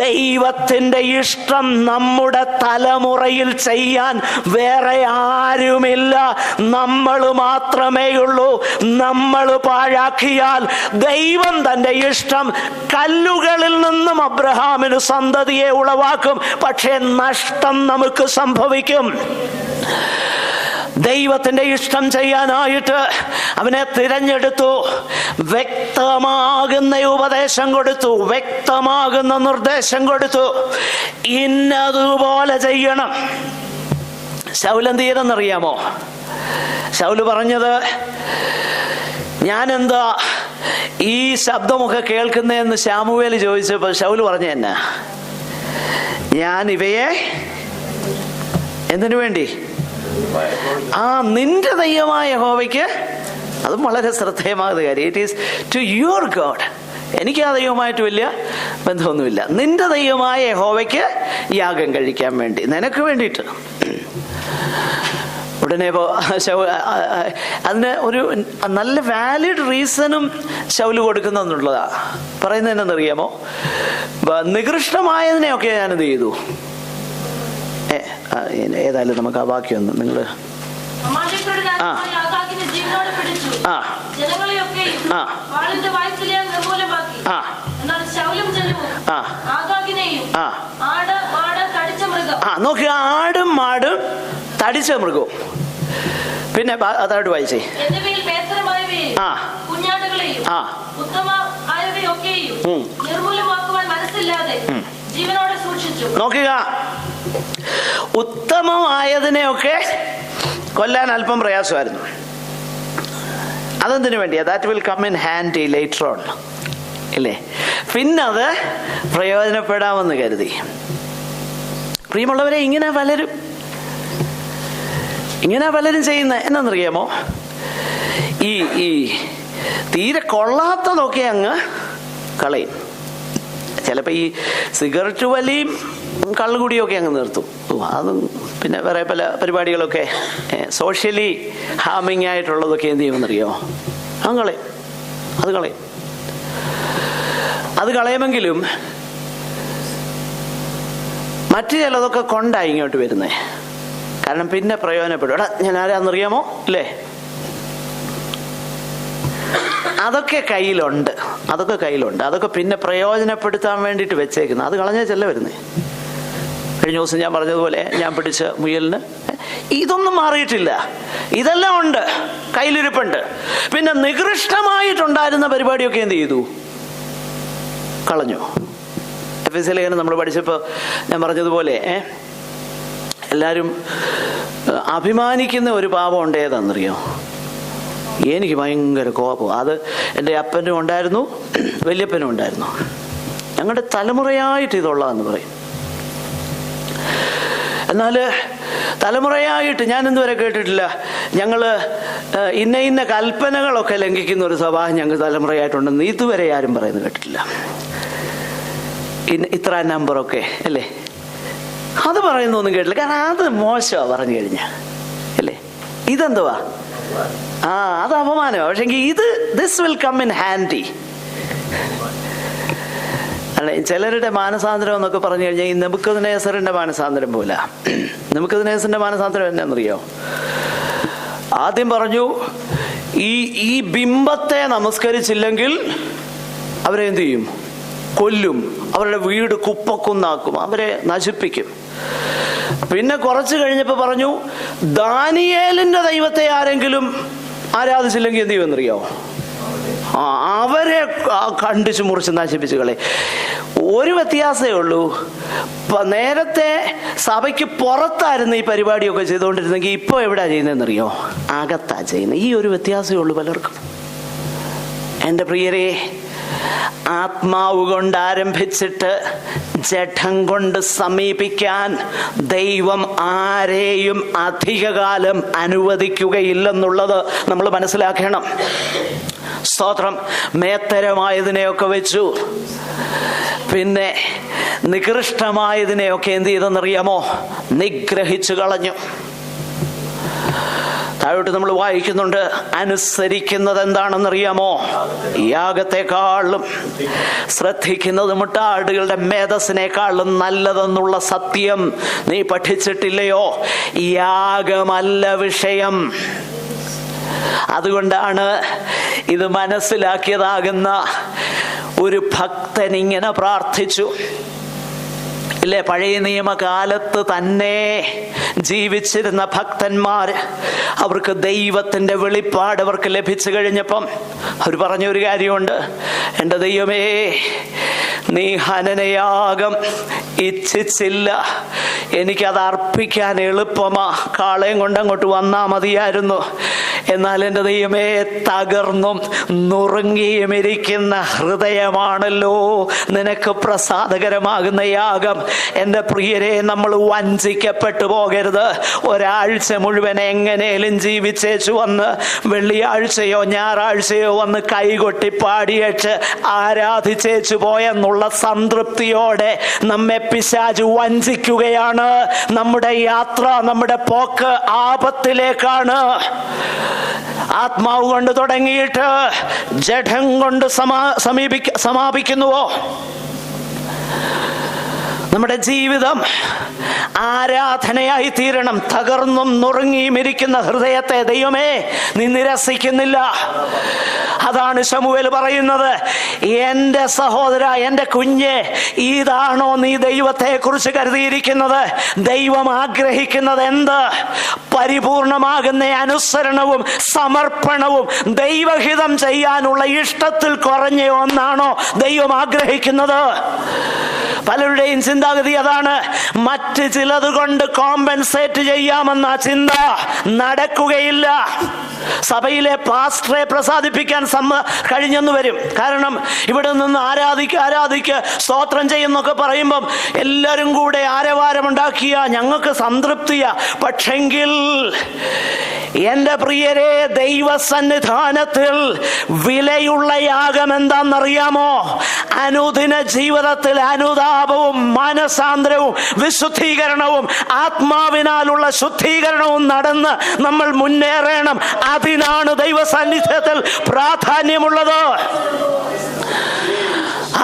ദൈവത്തിൻ്റെ ഇഷ്ടം നമ്മുടെ തലമുറയിൽ ചെയ്യാൻ വേറെ ആരുമില്ല, നമ്മൾ മാത്രമേ ഉള്ളൂ. നമ്മൾ പാഴാക്കിയാൽ ദൈവം തൻ്റെ ഇഷ്ടം കല്ലുകളിൽ നിന്നും അബ്രഹാമിന് സന്തതിയെ ഉളവാക്കും. പക്ഷേ നഷ്ടം നമുക്ക് സംഭവിക്കും. ദൈവത്തിന്റെ ഇഷ്ടം ചെയ്യാനായിട്ട് അവനെ തിരഞ്ഞെടുത്തു. വ്യക്തമാകുന്ന ഉപദേശം കൊടുത്തു, വ്യക്തമാകുന്ന നിർദ്ദേശം കൊടുത്തു. ഇന്നതുപോലെ ചെയ്യണം. ശൗൽ എന്ത് ചെയ്തെന്നറിയാമോ? ശൗല് പറഞ്ഞത്, ഞാനെന്താ ഈ ശബ്ദമൊക്കെ കേൾക്കുന്നതെന്ന് ശമൂവേൽ ചോദിച്ചപ്പോൾ ശൗല് പറഞ്ഞു തന്നെ, ഞാൻ ഇവയെ എന്തിനു വേണ്ടി? നിന്റെ ദൈവമായ യഹോവയ്ക്ക് അതും വളരെ ശ്രദ്ധേയമാകുന്ന കാര്യം. It is to your God. എനിക്ക് ആ ദൈവമായിട്ട് വലിയ ബന്ധമൊന്നുമില്ല. നിന്റെ ദൈവമായ യഹോവയ്ക്ക് യാഗം കഴിക്കാൻ വേണ്ടി, നിനക്ക് വേണ്ടിയിട്ട്. ഉടനെ അതിന് ഒരു നല്ല വാലിഡ് റീസണും ശൗല് കൊടുക്കുന്നുള്ളതാ. പറയുന്നത് എന്താണെന്നറിയാമോ? നികൃഷ്ടമായതിനെയൊക്കെ ഞാനെന്ത് ചെയ്തു. ഏതായാലും നമുക്ക് ആ വാക്യമൊന്നും നിങ്ങൾ നോക്കുക, ആടും മാടും തടിച്ച മൃഗവും. പിന്നെ അതോട് വായിച്ചേ. നോക്കുക, ഉത്തമമായതിനെയൊക്കെ കൊല്ലാൻ അല്പം പ്രയാസമായിരുന്നു. അതെന്തിനു വേണ്ടിയാ? That will come in handy later on, ഇല്ലേ? പിന്നത് പ്രയോജനപ്പെടാമെന്ന് കരുതി. പ്രിയമുള്ളവരെ, ഇങ്ങനെ പലരും ചെയ്യുന്ന എന്നാന്നറിയാമോ? ഈ തീരെ കൊള്ളാത്തതൊക്കെ അങ്ങ് കളയും. ചിലപ്പോൾ ഈ സിഗരറ്റ് വലിയും കള്ളുകുടിയൊക്കെ അങ്ങ് നിർത്തും. അതും പിന്നെ വേറെ പല പരിപാടികളൊക്കെ സോഷ്യലി ഹാമിങ് ആയിട്ടുള്ളതൊക്കെ എന്ത് ചെയ്യുമെന്നറിയാമോ? അത് കളയുമെങ്കിലും മറ്റു ചിലതൊക്കെ കൊണ്ടായി ഇങ്ങോട്ട് വരുന്നേ. കാരണം പിന്നെ പ്രയോജനപ്പെടും. ഞാൻ ആരാന്നറിയാമോ? അല്ലേ? അതൊക്കെ കയ്യിലുണ്ട്. അതൊക്കെ പിന്നെ പ്രയോജനപ്പെടുത്താൻ വേണ്ടിയിട്ട് വെച്ചേക്കുന്നത്. അത് കളഞ്ഞാൽ ചെല്ല വരുന്നേ. കഴിഞ്ഞ ദിവസം ഞാൻ പറഞ്ഞതുപോലെ ഞാൻ പിടിച്ച മുയലിന് ഇതൊന്നും മാറിയിട്ടില്ല. ഇതെല്ലാം ഉണ്ട്, കയ്യിലിരിപ്പുണ്ട്. പിന്നെ നികൃഷ്ടമായിട്ടുണ്ടായിരുന്ന പരിപാടിയൊക്കെ എന്ത് ചെയ്തു? കളഞ്ഞു. എഫെസ്യലേഖനം നമ്മൾ പഠിച്ചപ്പോൾ ഞാൻ പറഞ്ഞതുപോലെ എല്ലാവരും അഭിമാനിക്കുന്ന ഒരു പാപം ഉണ്ട്. ഏതാണെന്നറിയോ? എനിക്ക് ഭയങ്കര കോപം. അത് എൻ്റെ അപ്പനും ഉണ്ടായിരുന്നു, വല്യപ്പനും ഉണ്ടായിരുന്നു. ഞങ്ങളുടെ തലമുറയായിട്ട് ഇതുള്ളതെന്ന് പറയും. എന്നാൽ തലമുറയായിട്ട് ഞാൻ ഇന്നുവരെ കേട്ടിട്ടില്ല ഞങ്ങൾ ഇന്ന കൽപ്പനകളൊക്കെ ലംഘിക്കുന്ന ഒരു സ്വഭാവം ഞങ്ങൾ തലമുറയായിട്ടുണ്ടെന്ന് ഇതുവരെ ആരും പറയുന്നത് കേട്ടിട്ടില്ല. ഇത്ര നമ്പറൊക്കെ അല്ലേ, അത് പറയുന്നൊന്നും കേട്ടില്ല. കാരണം അത് മോശമാണ് പറഞ്ഞു കഴിഞ്ഞാൽ, അല്ലേ? ഇതെന്തുവാ? അത് അപമാനമാണ്. പക്ഷെങ്കിൽ this will come in handy. അല്ലെ, ചിലരുടെ മാനസാന്തരം എന്നൊക്കെ പറഞ്ഞു കഴിഞ്ഞാൽ ഈ നെബൂഖദ്നേസറിന്റെ മാനസാന്തരം പോലെ. നെബൂഖദ്നേസറിന്റെ മാനസാന്തരം എന്നാന്നറിയോ? ആദ്യം പറഞ്ഞു ഈ ബിംബത്തെ നമസ്കരിച്ചില്ലെങ്കിൽ അവരെ എന്ത് ചെയ്യും? കൊല്ലും. അവരുടെ വീട് കുപ്പക്കുന്നാക്കും, അവരെ നശിപ്പിക്കും. പിന്നെ കുറച്ച് കഴിഞ്ഞപ്പോൾ പറഞ്ഞു ദാനിയേലിന്റെ ദൈവത്തെ ആരെങ്കിലും ആരാധിച്ചില്ലെങ്കിൽ എന്ത് ചെയ്യുമെന്നറിയോ? അവരെ കണ്ടിച്ച് മുറിച്ച് നശിപ്പിച്ചു കളെ. ഒരു വ്യത്യാസമേ ഉള്ളൂ. നേരത്തെ സഭയ്ക്ക് പുറത്തായിരുന്നു ഈ പരിപാടിയൊക്കെ ചെയ്തുകൊണ്ടിരുന്നെങ്കിൽ ഇപ്പോൾ എവിടെയാ ചെയ്യുന്നതെന്നറിയോ? അകത്താ ചെയ്യുന്നത്. ഈ ഒരു വ്യത്യാസമേ ഉള്ളൂ പലർക്കും. എൻ്റെ പ്രിയരെ, ആത്മാവ് കൊണ്ട് ആരംഭിച്ചിട്ട് ജഡം കൊണ്ട് സമീപിക്കാൻ ദൈവം ആരെയും അധികകാലം അനുവദിക്കുകയില്ലെന്നുള്ളത് നമ്മൾ മനസ്സിലാക്കണം. സ്തോത്രം. മേത്തരമായതിനെയൊക്കെ വെച്ചു, പിന്നെ നികൃഷ്ടമായതിനെയൊക്കെ എന്ത് ചെയ്തെന്നറിയാമോ? നിഗ്രഹിച്ചു കളഞ്ഞു. താഴോട്ട് നമ്മൾ വായിക്കുന്നുണ്ട്, അനുസരിക്കുന്നത് എന്താണെന്നറിയാമോ? യാഗത്തെക്കാളും ശ്രദ്ധിക്കുന്നത് മുട്ടാടുകളുടെ മേധസ്സിനേക്കാളും നല്ലതെന്നുള്ള സത്യം നീ പഠിച്ചിട്ടില്ലയോ? യാഗമല്ല വിഷയം. അതുകൊണ്ടാണ് ഇത് മനസ്സിലാക്കിയതാകുന്ന ഒരു ഭക്തൻ ഇങ്ങനെ പ്രാർത്ഥിച്ചു, ഇല്ലേ? പഴയ നിയമകാലത്ത് തന്നെ ജീവിച്ചിരുന്ന ഭക്തന്മാർ, അവർക്ക് ദൈവത്തിന്റെ വെളിപ്പാട് അവർക്ക് ലഭിച്ചു കഴിഞ്ഞപ്പം അവർ പറഞ്ഞൊരു കാര്യമുണ്ട്. എൻ്റെ ദൈവമേ, നീ ഹനനയാഗം ഇച്ഛിച്ചില്ല, എനിക്കത് അർപ്പിക്കാൻ എളുപ്പമാ, കാളയും കൊണ്ടങ്ങോട്ട് വന്നാൽ മതിയായിരുന്നു. എന്നാൽ എൻ്റെ ദൈവമേ, തകർന്നും നുറുങ്ങിയും ഇരിക്കുന്ന ഹൃദയമാണല്ലോ നിനക്ക് പ്രസാദകരമാകുന്ന യാഗം. എൻ്റെ പ്രിയരെ, നമ്മൾ വഞ്ചിക്കപ്പെട്ടു പോകരുത്. ഒരാഴ്ച മുഴുവൻ എങ്ങനെയും ജീവിച്ചേച്ചു വന്ന് വെള്ളിയാഴ്ചയോ ഞായറാഴ്ചയോ വന്ന് കൈകൊട്ടി പാടിയേച്ച് ആരാധിച്ചേച്ചു പോയെന്നുള്ള സംതൃപ്തിയോടെ നമ്മെ പിശാച് വഞ്ചിക്കുകയാണ്. നമ്മുടെ യാത്ര, നമ്മുടെ പോക്ക് ആപത്തിലേക്കാണ്. ആത്മാവ് കൊണ്ട് തുടങ്ങിയിട്ട് ജഡം കൊണ്ട് സമാപിക്കുന്നുവോ? നമ്മുടെ ജീവിതം ആരാധനയായി തീരണം. തകർന്നും നുറുങ്ങിയും ഇരിക്കുന്ന ഹൃദയത്തെ ദൈവമേ നീ നിരസിക്കുന്നില്ല. അതാണ് ശമൂവേൽ പറയുന്നത്, എൻ്റെ സഹോദര, എൻ്റെ കുഞ്ഞെ, ഇതാണോ നീ ദൈവത്തെ കുറിച്ച് കരുതിയിരിക്കുന്നത്? ദൈവം ആഗ്രഹിക്കുന്നത് എന്ത്? പരിപൂർണമാകുന്ന അനുസരണവും സമർപ്പണവും ദൈവഹിതം ചെയ്യാനുള്ള ഇഷ്ടത്തിൽ കുറഞ്ഞ ഒന്നാണോ ദൈവം ആഗ്രഹിക്കുന്നത്? പലരുടെയും ചിന്താഗതി അതാണ്. മറ്റ് ചിലത് കൊണ്ട് കോമ്പൻസേറ്റ് ചെയ്യാമെന്ന ചിന്ത നടക്കുകയില്ല. സഭയിലെ പാസ്റ്ററെ പ്രസാദിപ്പിക്കാൻ കഴിഞ്ഞെന്ന് വരും. കാരണം ഇവിടെ നിന്ന് ആരാധിക്ക് സ്തോത്രം ചെയ്യുന്നൊക്കെ പറയുമ്പം എല്ലാവരും കൂടെ ആരവാരമുണ്ടാക്കിയ ഞങ്ങൾക്ക് സംതൃപ്തിയാ. പക്ഷെങ്കിൽ എൻ്റെ പ്രിയരെ, ദൈവസന്നിധാനത്തിൽ വിലയുള്ള യാഗം എന്താണെന്നറിയാമോ? അനുദിന ജീവിതത്തിൽ അനുതാപവും മാനസാന്തരവും വിശുദ്ധീകരണവും ആത്മാവിനാലുള്ള ശുദ്ധീകരണവും നടന്ന് നമ്മൾ മുന്നേറണം. അതിനാണ് ദൈവസാന്നിധ്യത്തിൽ പ്രാധാന്യമുള്ളത്.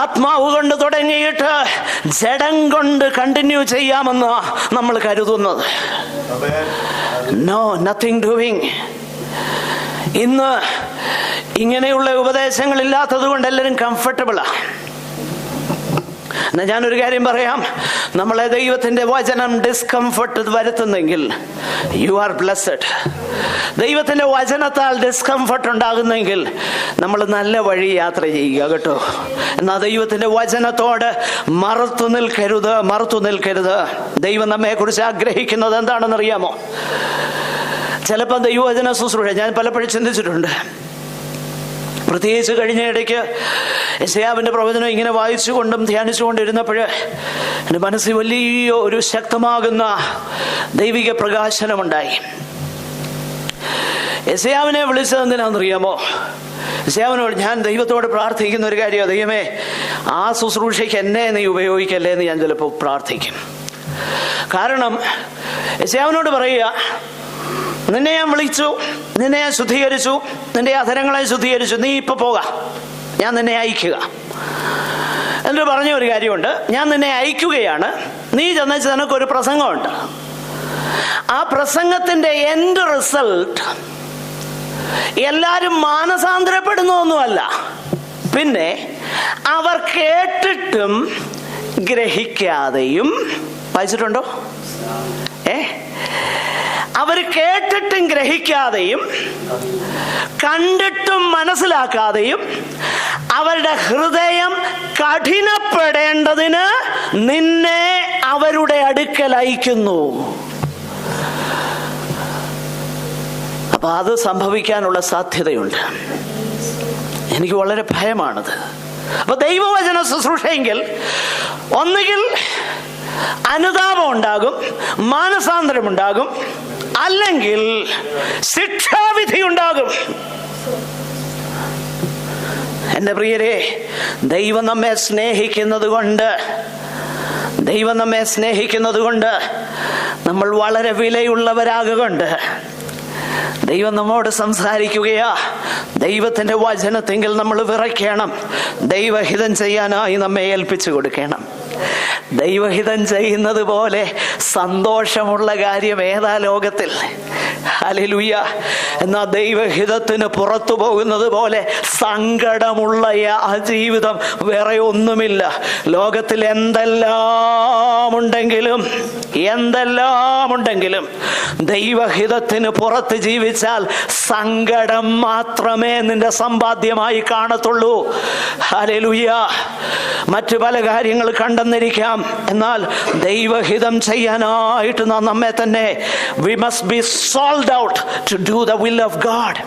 ആത്മാവ് കൊണ്ട് തുടങ്ങിയിട്ട് ജഡം കൊണ്ട് കണ്ടിന്യൂ ചെയ്യാമെന്ന് നമ്മൾ കരുതുന്നത്. No, nothing doing. ഇന്ന് ഇങ്ങനെയുള്ള ഉപദേശങ്ങളില്ലാത്തത് കൊണ്ട് എല്ലാവരും കംഫർട്ടബിളാ. എന്നാൽ ഞാനൊരു കാര്യം പറയാം, നമ്മളെ ദൈവത്തിന്റെ വചനം ഡിസ്കംഫർട്ട് വരുത്തുന്നെങ്കിൽ യു ആർ ബ്ലെസ്ഡ്. ദൈവത്തിന്റെ വചനത്താൽ ഡിസ്കംഫർട്ട് ഉണ്ടാകുന്നെങ്കിൽ നമ്മൾ നല്ല വഴി യാത്ര ചെയ്യുക കേട്ടോ. എന്നാൽ ദൈവത്തിന്റെ വചനത്തോട് മറുത്തു നിൽക്കരുത്. ദൈവം നമ്മെ കുറിച്ച് ആഗ്രഹിക്കുന്നത് എന്താണെന്നറിയാമോ? ചിലപ്പോൾ ദൈവവചന ശുശ്രൂഷ ഞാൻ പലപ്പോഴും ചിന്തിച്ചിട്ടുണ്ട്. പ്രത്യേകിച്ച് കഴിഞ്ഞ ഇടയ്ക്ക് യെശയ്യാവിന്റെ പ്രവചനം ഇങ്ങനെ വായിച്ചുകൊണ്ടും ധ്യാനിച്ചുകൊണ്ടിരുന്നപ്പോൾ എൻ്റെ മനസ്സിൽ വലിയ ഒരു ശക്തമാകുന്ന ദൈവിക പ്രകാശനമുണ്ടായി. യെശയ്യാവിനെ വിളിച്ചത് എന്തിനാണെന്നറിയാമോ? യെശയ്യാവിനോട് ഞാൻ ദൈവത്തോട് പ്രാർത്ഥിക്കുന്ന ഒരു കാര്യം, ദൈവമേ ആ ശുശ്രൂഷയ്ക്ക് എന്നെ നീ ഉപയോഗിക്കല്ലേ എന്ന് ഞാൻ ചിലപ്പോൾ പ്രാർത്ഥിക്കും. കാരണം യെശയ്യാവിനോട് പറയുക, നിന്നെ ഞാൻ വിളിച്ചു, നിന്നെ ഞാൻ ശുദ്ധീകരിച്ചു, നിന്റെ അധരങ്ങളെ ശുദ്ധീകരിച്ചു, നീ ഇപ്പൊ പോക, ഞാൻ നിന്നെ അയക്കുക. എന്നിട്ട് പറഞ്ഞ ഒരു കാര്യമുണ്ട്, ഞാൻ നിന്നെ അയക്കുകയാണ്, നീ ചെന്നേച്ച് നിനക്കൊരു പ്രസംഗമുണ്ട്. ആ പ്രസംഗത്തിന്റെ എൻഡ് റിസൾട്ട് എല്ലാരും മാനസാന്തരപ്പെടുന്നൊന്നുമല്ല, പിന്നെ അവർ കേട്ടിട്ടും ഗ്രഹിക്കാതെയും, വായിച്ചിട്ടുണ്ടോ? അവർ കേട്ടിട്ടും ഗ്രഹിക്കാതെയും കണ്ടിട്ടും മനസ്സിലാക്കാതെയും അവരുടെ ഹൃദയം കഠിനപ്പെടേണ്ടതിന് നിന്നെ അവരുടെ അടുക്കൽ അയക്കുന്നു. അപ്പൊ അത് സംഭവിക്കാനുള്ള സാധ്യതയുണ്ട്. എനിക്ക് വളരെ ഭയമാണത്. അപ്പൊ ദൈവവചന ശുശ്രൂഷയെങ്കിൽ ഒന്നുകിൽ അനുതാപം ഉണ്ടാകും, മാനസാന്തരം ഉണ്ടാകും, അല്ലെങ്കിൽ ശിക്ഷാവിധി ഉണ്ടാകും. എൻ്റെ പ്രിയരെ, ദൈവം നമ്മെ സ്നേഹിക്കുന്നത് കൊണ്ട് നമ്മൾ വളരെ വിലയുള്ളവരാകൊണ്ട് ദൈവം നമ്മോട് സംസാരിക്കുകയാ. ദൈവത്തിന്റെ വചനത്തെങ്കിൽ നമ്മൾ വിറയ്ക്കണം. ദൈവഹിതം ചെയ്യാനായി നമ്മെ ഏൽപ്പിച്ചു കൊടുക്കണം. ദൈവഹിതം ചെയ്യുന്നത് പോലെ സന്തോഷമുള്ള കാര്യം ഏതാ ലോകത്തിൽ? ഹല്ലേലൂയ. എന്നാൽ ദൈവഹിതത്തിന് പുറത്തു പോകുന്നത് പോലെ സങ്കടമുള്ള ആ ജീവിതം വേറെ ഒന്നുമില്ല. ലോകത്തിൽ എന്തെല്ലാം ഉണ്ടെങ്കിലും ദൈവഹിതത്തിന് പുറത്ത് ജീവിച്ചാൽ സങ്കടം മാത്രമേ നിന്റെ സമ്പാദ്യമായി കാണത്തുള്ളൂ. ഹല്ലേലൂയ. മറ്റു പല കാര്യങ്ങൾ കണ്ടെന്നിരിക്കാം, എന്നാൽ ദൈവഹിതം ചെയ്യാനായിട്ട് നാം നമ്മെ തന്നെ we must be solid called out to do the will of God.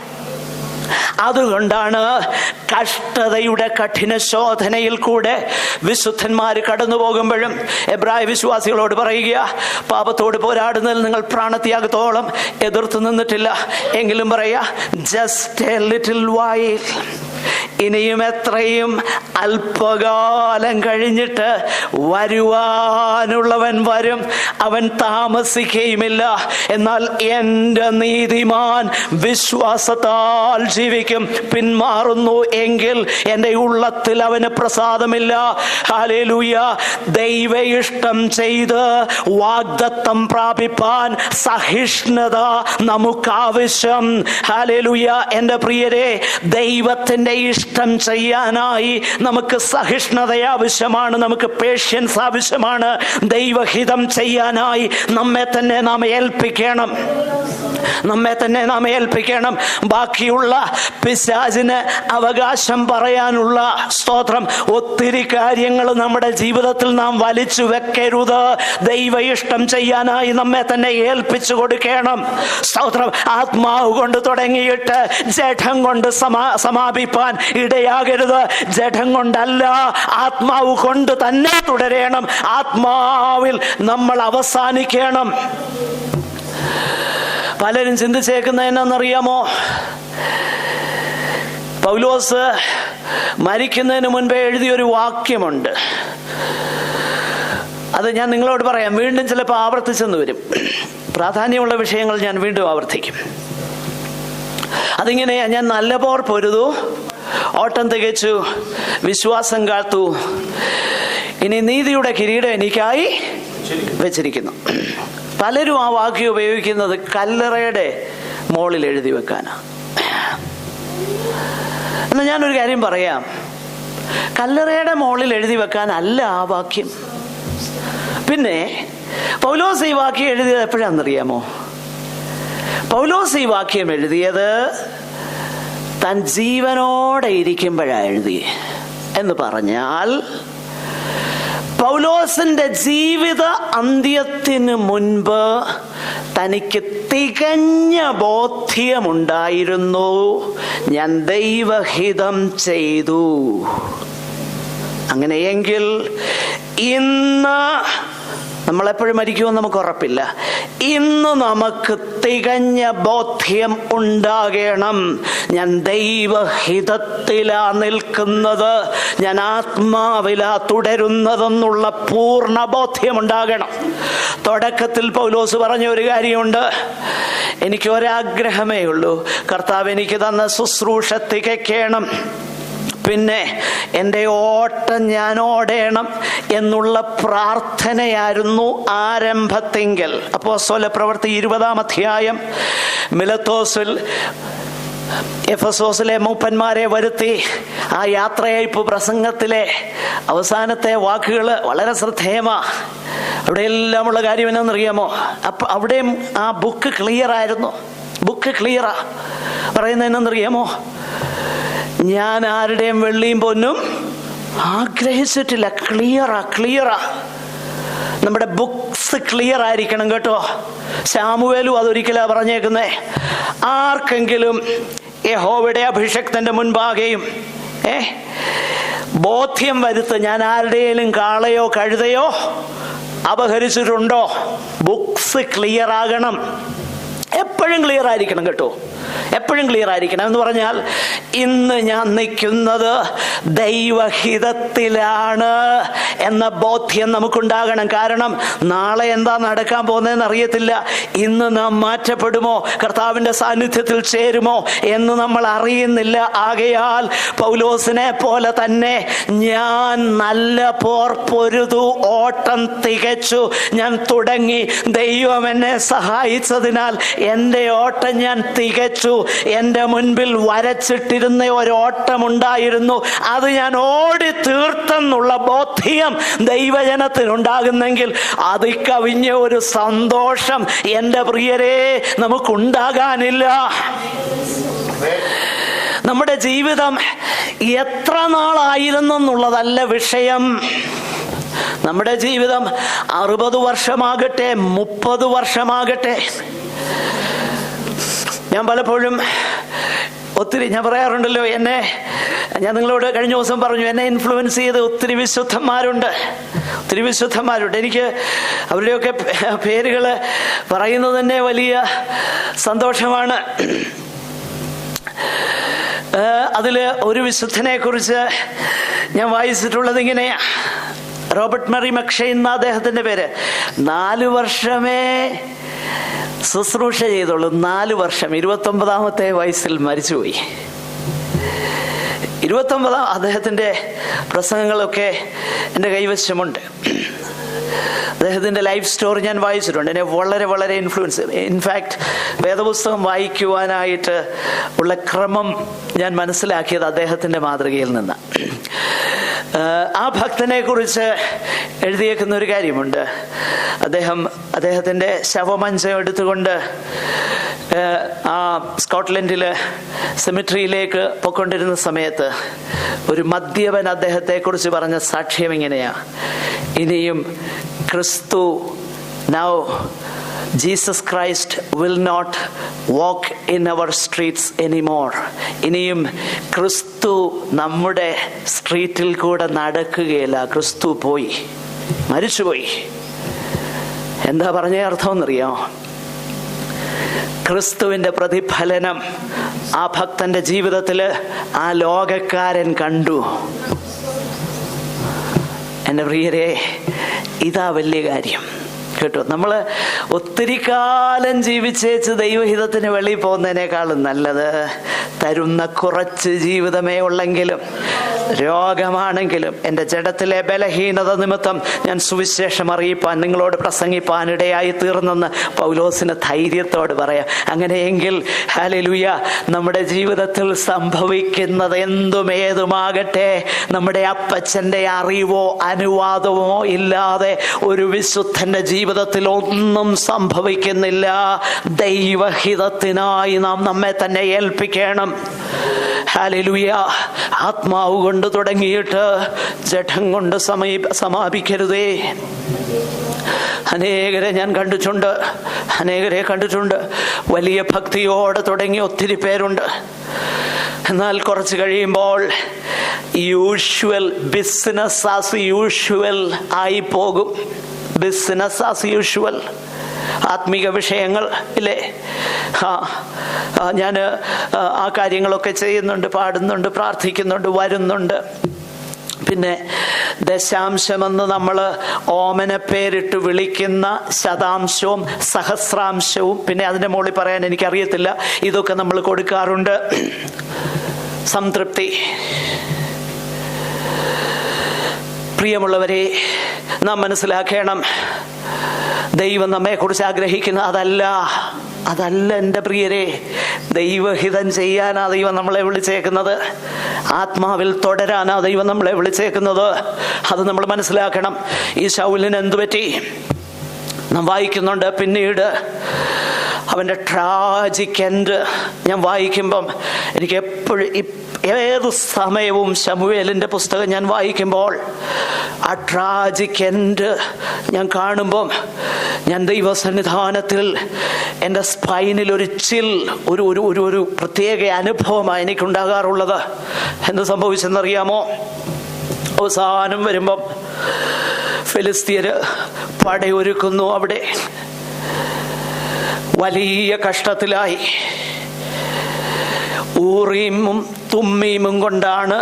അതുകൊണ്ടാണ് കഷ്ടതയുടെ കഠിന ശോധനയിൽ കൂടെ വിശുദ്ധന്മാർ കടന്നു പോകുമ്പോഴും എബ്രായ വിശ്വാസികളോട് പറയുക, പാപത്തോട് പോരാടുന്നതിൽ നിങ്ങൾ പ്രാണത്യാഗത്തോളം എതിർത്ത് നിന്നിട്ടില്ല എങ്കിലും പറയാ, ജസ്റ്റ് എ ലിറ്റിൽ വൈൽ, ഇനിയും എത്രയും അല്പകാലം കഴിഞ്ഞിട്ട് വരുവാനുള്ളവൻ വരും, അവൻ താമസിക്കുകയുമില്ല. എന്നാൽ എൻ്റെ നീതിമാൻ വിശ്വാസത്താൽ ജീവിക്കും. പിന്മാറുന്നു എങ്കിൽ എൻ്റെ ഉള്ളത്തിൽ അവന് പ്രസാദമില്ല. ഹല്ലേലൂയ. ദൈവ ഇഷ്ടം ചെയ്ത് വാഗ്ദത്തം പ്രാപിപ്പാൻ സഹിഷ്ണുത നമുക്കാവശ്യം. ഹല്ലേലൂയ. എൻ്റെ പ്രിയരെ, ദൈവത്തിൻ്റെ ഇഷ്ടം ചെയ്യാനായി നമുക്ക് സഹിഷ്ണുത ആവശ്യമാണ്, നമുക്ക് പേഷ്യൻസ് ആവശ്യമാണ്. ദൈവഹിതം ചെയ്യാനായി നമ്മെ തന്നെ നാം ഏൽപ്പിക്കണം. ബാക്കിയുള്ള പിശാചിന് അവകാശം പറയാനുള്ള സ്തോത്രം ഒത്തിരി കാര്യങ്ങൾ നമ്മുടെ ജീവിതത്തിൽ നാം വലിച്ചു വെക്കരുത്. ദൈവ ഇഷ്ടം ചെയ്യാനായി നമ്മെ തന്നെ ഏൽപ്പിച്ചു കൊടുക്കണം. സ്തോത്രം. ആത്മാവ് കൊണ്ട് തുടങ്ങിയിട്ട് ജഡം കൊണ്ട് സമാപിപ്പാൻ ഇടയാകരുത്. ജഡം കൊണ്ടല്ല, ആത്മാവ് കൊണ്ട് തന്നെ തുടരണം. ആത്മാവിൽ നമ്മൾ അവസാനിക്കണം. പലരും ചിന്തിച്ചേക്കുന്നത് എന്നാന്നറിയാമോ? പൗലോസ് മരിക്കുന്നതിന് മുൻപേ എഴുതിയൊരു വാക്യമുണ്ട്. അത് ഞാൻ നിങ്ങളോട് പറയാം. വീണ്ടും ചിലപ്പോൾ ആവർത്തിച്ചെന്ന് വരും. പ്രാധാന്യമുള്ള വിഷയങ്ങൾ ഞാൻ വീണ്ടും ആവർത്തിക്കും. അതിങ്ങനെയാ, ഞാൻ നല്ല പോർ പൊരുതു, ഓട്ടം തികച്ചു, വിശ്വാസം കാത്തു, ഇനി നീതിയുടെ കിരീടം എനിക്കായി വെച്ചിരിക്കുന്നു. പലരും ആ വാക്യം ഉപയോഗിക്കുന്നത് കല്ലറയുടെ മോളിൽ എഴുതി വെക്കാനാണ്. എന്നാൽ ഞാനൊരു കാര്യം പറയാം, കല്ലറയുടെ മോളിൽ എഴുതി വെക്കാനല്ല ആ വാക്യം. പിന്നെ പൗലോസ് ഈ വാക്യം എഴുതിയത് എപ്പോഴാണെന്നറിയാമോ? പൗലോസ് ഈ വാക്യം എഴുതിയത് താൻ ജീവനോടെ ഇരിക്കുമ്പോഴാണ് എഴുതി. എന്ന് പറഞ്ഞാൽ പൗലോസിന്റെ ജീവിത അന്ത്യത്തിന് മുൻപ് തനിക്ക് തികഞ്ഞ ബോധ്യമുണ്ടായിരുന്നു, ഞാൻ ദൈവഹിതം ചെയ്തു. അങ്ങനെയെങ്കിൽ ഇന്ന് നമ്മളെപ്പോഴും മരിക്കുമെന്ന് നമുക്ക് ഉറപ്പില്ല. ഇന്ന് നമുക്ക് തികഞ്ഞ ബോധ്യം ഉണ്ടാകണം, ഞാൻ ദൈവഹിതത്തിലാ നിൽക്കുന്നത്, ഞാൻ ആത്മാവിലാ തുടരുന്നതെന്നുള്ള പൂർണ്ണ ബോധ്യമുണ്ടാകണം. തുടക്കത്തിൽ പൗലോസ് പറഞ്ഞ ഒരു കാര്യമുണ്ട്, എനിക്ക് ഒരാഗ്രഹമേ ഉള്ളൂ, കർത്താവ് എനിക്ക് തന്ന ശുശ്രൂഷ തികയ്ക്കണം, പിന്നെ എൻ്റെ ഓട്ടം ഞാൻ ഓടേണം എന്നുള്ള പ്രാർത്ഥനയായിരുന്നു ആരംഭത്തിങ്കൽ. അപ്പോസ്തല പ്രവൃത്തി 20-ാം അധ്യായം മിലത്തോസിൽ എഫെസോസിലെ മൂപ്പന്മാരെ വരുത്തി ആ യാത്രയയപ്പ് പ്രസംഗത്തിലെ അവസാനത്തെ വാക്കുകൾ വളരെ ശ്രദ്ധേയമാണ്. അവിടെ എല്ലാമുള്ള കാര്യം എന്നാണെന്നറിയാമോ? അപ്പം അവിടെയും ആ ബുക്ക് ക്ലിയറായിരുന്നു. ബുക്ക് ക്ലിയറാ. പറയുന്നത് എന്നാണെന്നറിയാമോ? ഞാൻ ആരുടെയും വെള്ളിയും പൊന്നും ആഗ്രഹിച്ചിട്ടില്ല. ക്ലിയറാ. നമ്മുടെ ബുക്സ് ക്ലിയർ ആയിരിക്കണം കേട്ടോ. ശാമുവേലും അതൊരിക്കലാ പറഞ്ഞേക്കുന്നേ. ആർക്കെങ്കിലും യഹോവയുടെ അഭിഷക്തന്റെ മുൻപാകെയും ബോധ്യം വരുത്ത്, ഞാൻ ആരുടെയും കാളയോ കഴുതയോ അപഹരിച്ചിട്ടുണ്ടോ? ബുക്സ് ക്ലിയർ ആകണം. എപ്പോഴും ക്ലിയർ ആയിരിക്കണം കേട്ടോ. എപ്പോഴും ക്ലിയർ ആയിരിക്കണം. എന്ന് പറഞ്ഞാൽ ഇന്ന് ഞാൻ നിൽക്കുന്നത് ദൈവഹിതത്തിലാണ് എന്ന ബോധ്യം നമുക്കുണ്ടാകണം. കാരണം നാളെ എന്താ നടക്കാൻ പോകുന്നതെന്ന് അറിയത്തില്ല. ഇന്ന് നാം മാറ്റപ്പെടുമോ, കർത്താവിൻ്റെ സാന്നിധ്യത്തിൽ ചേരുമോ എന്ന് നമ്മൾ അറിയുന്നില്ല. ആകയാൽ പൗലോസിനെ പോലെ തന്നെ ഞാൻ നല്ല പോർ പൊരുതു, ഓട്ടം തികച്ചു, ഞാൻ തുടങ്ങി, ദൈവം എന്നെ സഹായിച്ചതിനാൽ എൻ്റെ ഓട്ടം ഞാൻ തികച്ചു. എൻ്റെ മുൻപിൽ വരച്ചിട്ടിരുന്ന ഒരു ഓട്ടമുണ്ടായിരുന്നു, അത് ഞാൻ ഓടി തീർത്തെന്നുള്ള ബോധ്യം ദൈവജനത്തിനുണ്ടാകുന്നെങ്കിൽ അതിൽ കവിഞ്ഞ ഒരു സന്തോഷം എൻ്റെ പ്രിയരെ നമുക്കുണ്ടാകാനില്ല. നമ്മുടെ ജീവിതം എത്ര നാളായിരുന്നെന്നുള്ളതല്ല വിഷയം. നമ്മുടെ ജീവിതം 60 വർഷമാകട്ടെ, 30 വർഷമാകട്ടെ, ഞാൻ പലപ്പോഴും ഒത്തിരി ഞാൻ പറയാറുണ്ടല്ലോ, ഞാൻ നിങ്ങളോട് കഴിഞ്ഞ ദിവസം പറഞ്ഞു, എന്നെ ഇൻഫ്ലുവൻസ് ചെയ്ത് ഒത്തിരി വിശുദ്ധന്മാരുണ്ട്. എനിക്ക് അവരുടെയൊക്കെ പേരുകൾ പറയുന്നത് തന്നെ വലിയ സന്തോഷമാണ്. അതില് ഒരു വിശുദ്ധനെ കുറിച്ച് ഞാൻ വായിച്ചിട്ടുള്ളത് ഇങ്ങനെയാ. റോബർട്ട് മറി മക്ഷേ എന്ന അദ്ദേഹത്തിന്റെ പേര്. 4 വർഷമേ ശുശ്രൂഷ ചെയ്തോളൂ. 4 വർഷം. 29ാമത്തെ വയസ്സിൽ മരിച്ചുപോയി. 29 അദ്ദേഹത്തിന്റെ പ്രസംഗങ്ങളൊക്കെ എൻ്റെ കൈവശമുണ്ട്. അദ്ദേഹത്തിൻ്റെ ലൈഫ് സ്റ്റോറി ഞാൻ വായിച്ചിട്ടുണ്ട്. എന്നെ വളരെ വളരെ ഇൻഫ്ലുവൻസ്. ഇൻഫാക്ട് വേദപുസ്തകം വായിക്കുവാനായിട്ട് ഉള്ള ക്രമം ഞാൻ മനസ്സിലാക്കിയത് അദ്ദേഹത്തിൻ്റെ മാതൃകയിൽ നിന്ന്. ആ ഭക്തനെ കുറിച്ച് എഴുതിയേക്കുന്ന ഒരു കാര്യമുണ്ട്. അദ്ദേഹത്തിൻ്റെ ശവമഞ്ചം എടുത്തുകൊണ്ട് ആ സ്കോട്ട്ലൻഡില് സെമിട്രിയിലേക്ക് പൊക്കൊണ്ടിരുന്ന സമയത്ത് ഒരു മദ്യപൻ അദ്ദേഹത്തെക്കുറിച്ച് പറഞ്ഞ സാക്ഷ്യം ഇങ്ങനെയാ: ഇനിയും ക്രിസ്തു, now Jesus Christ will not walk in our streets anymore. ഇനിയും ക്രിസ്തു നമ്മുടെ സ്ട്രീറ്റിൽ കൂടെ നടക്കുകയില്ല. ക്രിസ്തു പോയി, മരിച്ചുപോയി. എന്താ പറഞ്ഞ അർത്ഥം എന്നറിയാമോ? ക്രിസ്തുവിന്റെ പ്രതിഫലനം ആ ഭക്തന്റെ ജീവിതത്തില് ആ ലോകക്കാരൻ കണ്ടു. എൻ്റെ പ്രിയരെ, ഇതാ വലിയ കാര്യം കേട്ടോ. നമ്മള് ഒത്തിരി കാലം ജീവിച്ചേച്ച് ദൈവഹിതത്തിന് വെളിയിൽ പോകുന്നതിനേക്കാളും നല്ലത് തരുന്ന കുറച്ച് ജീവിതമേ ഉള്ളെങ്കിലും, രോഗമാണെങ്കിലും, എൻ്റെ ജഡത്തിലെ ബലഹീനത നിമിത്തം ഞാൻ സുവിശേഷം അറിയിപ്പാൻ, നിങ്ങളോട് പ്രസംഗിപ്പാൻ ഇടയായി തീർന്നെന്ന് പൗലോസിന് ധൈര്യത്തോട് പറയാം. അങ്ങനെയെങ്കിൽ ഹല്ലേലൂയ, നമ്മുടെ ജീവിതത്തിൽ സംഭവിക്കുന്നത് എന്തുമേതുമാകട്ടെ, നമ്മുടെ അപ്പച്ചൻ്റെ അറിവോ അനുവാദമോ ഇല്ലാതെ ഒരു വിശുദ്ധന്റെ ജീവിതത്തിൽ ഒന്നും സംഭവിക്കുന്നില്ല. ദൈവഹിതത്തിനായി നാം നമ്മെ തന്നെ ഏൽപ്പിക്കണം. ഹല്ലേലൂയ. ആത്മാവ് കൊണ്ട് തുടങ്ങിയിട്ട് ജഡം കൊണ്ട് സമാപിക്കരുതേ. അനേകരെ ഞാൻ കണ്ടിട്ടുണ്ട്. വലിയ ഭക്തിയോടെ തുടങ്ങി ഒത്തിരി പേരുണ്ട്. എന്നാൽ കുറച്ച് കഴിയുമ്പോൾ യൂഷ്വൽ ബിസിനസ് ആസ് യൂഷ്വൽ ആയി പോകും. Business as usual. ആത്മീക വിഷയങ്ങൾ ഇല്ലേ, ഞാൻ ആ കാര്യങ്ങളൊക്കെ ചെയ്യുന്നുണ്ട്, പാടുന്നുണ്ട്, പ്രാർത്ഥിക്കുന്നുണ്ട്, വരുന്നുണ്ട്. പിന്നെ ദശാംശമെന്ന് നമ്മൾ ഓമന പേരിട്ട് വിളിക്കുന്ന ശതാംശവും സഹസ്രാംശവും, പിന്നെ അതിൻ്റെ മുകളിൽ പറയാൻ എനിക്കറിയത്തില്ല, ഇതൊക്കെ നമ്മൾ കൊടുക്കാറുണ്ട്. സംതൃപ്തി. പ്രിയമുള്ളവരെ, നാം മനസ്സിലാക്കണം, ദൈവം നമ്മെക്കുറിച്ച് ആഗ്രഹിക്കുന്ന അതല്ല എൻ്റെ പ്രിയരെ. ദൈവഹിതം ചെയ്യാനാ ദൈവം നമ്മളെ വിളിച്ചേക്കുന്നത്. ആത്മാവിൽ തുടരാനാ ദൈവം നമ്മളെ വിളിച്ചേക്കുന്നത്. അത് നമ്മൾ മനസ്സിലാക്കണം. ഈ ശൗലിന് എന്തു പറ്റി? നാം വായിക്കുന്നുണ്ട്. പിന്നീട് അവൻ്റെ ട്രാജിക് എൻഡ് ഞാൻ വായിക്കുമ്പം എനിക്ക് എപ്പോഴും ഏത് സമയവും ശമൂവേലിൻ്റെ പുസ്തകം ഞാൻ വായിക്കുമ്പോൾ ആ ട്രാജിക് എൻഡ് ഞാൻ കാണുമ്പം ഞാൻ ദൈവസന്നിധാനത്തിൽ എൻ്റെ സ്പൈനിൽ ഒരു ഒരു പ്രത്യേക അനുഭവമാണ് എനിക്കുണ്ടാകാറുള്ളത്. എന്ത് സംഭവിച്ചെന്നറിയാമോ? അവസാനം വരുമ്പം ഫിലിസ്തീയര് പടയൊരുക്കുന്നു. അവിടെ വലിയ കഷ്ടത്തിലായി. ഊറീമും തുമ്മീമും കൊണ്ടാണ്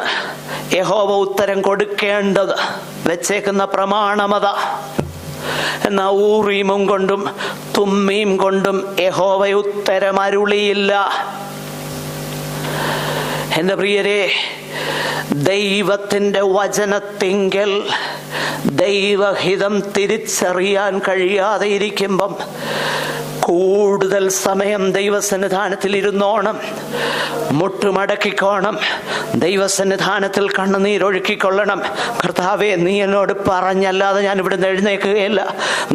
യഹോവ ഉത്തരം കൊടുക്കേണ്ടത്, വെച്ചേക്കുന്ന പ്രമാണമത. എന്നാൽ ഊറീമും കൊണ്ടും തുമ്മീം കൊണ്ടും യഹോവ ഉത്തരം അരുളിയില്ല. എൻ്റെ പ്രിയരെ, ദൈവത്തിൻ്റെ വചനത്തിങ്കൽ ദൈവഹിതം തിരിച്ചറിയാൻ കഴിയാതെ ഇരിക്കുമ്പം കൂടുതൽ സമയം ദൈവസന്നിധാനത്തിൽ ഇരുന്നോണം, മുട്ടുമടക്കിക്കോണം, ദൈവസന്നിധാനത്തിൽ കണ്ണുനീരൊഴുക്കിക്കൊള്ളണം. കർത്താവേ, നീ എന്നോട് പറഞ്ഞല്ലാതെ ഞാൻ ഇവിടുന്ന് എഴുന്നേൽക്കുകയില്ല.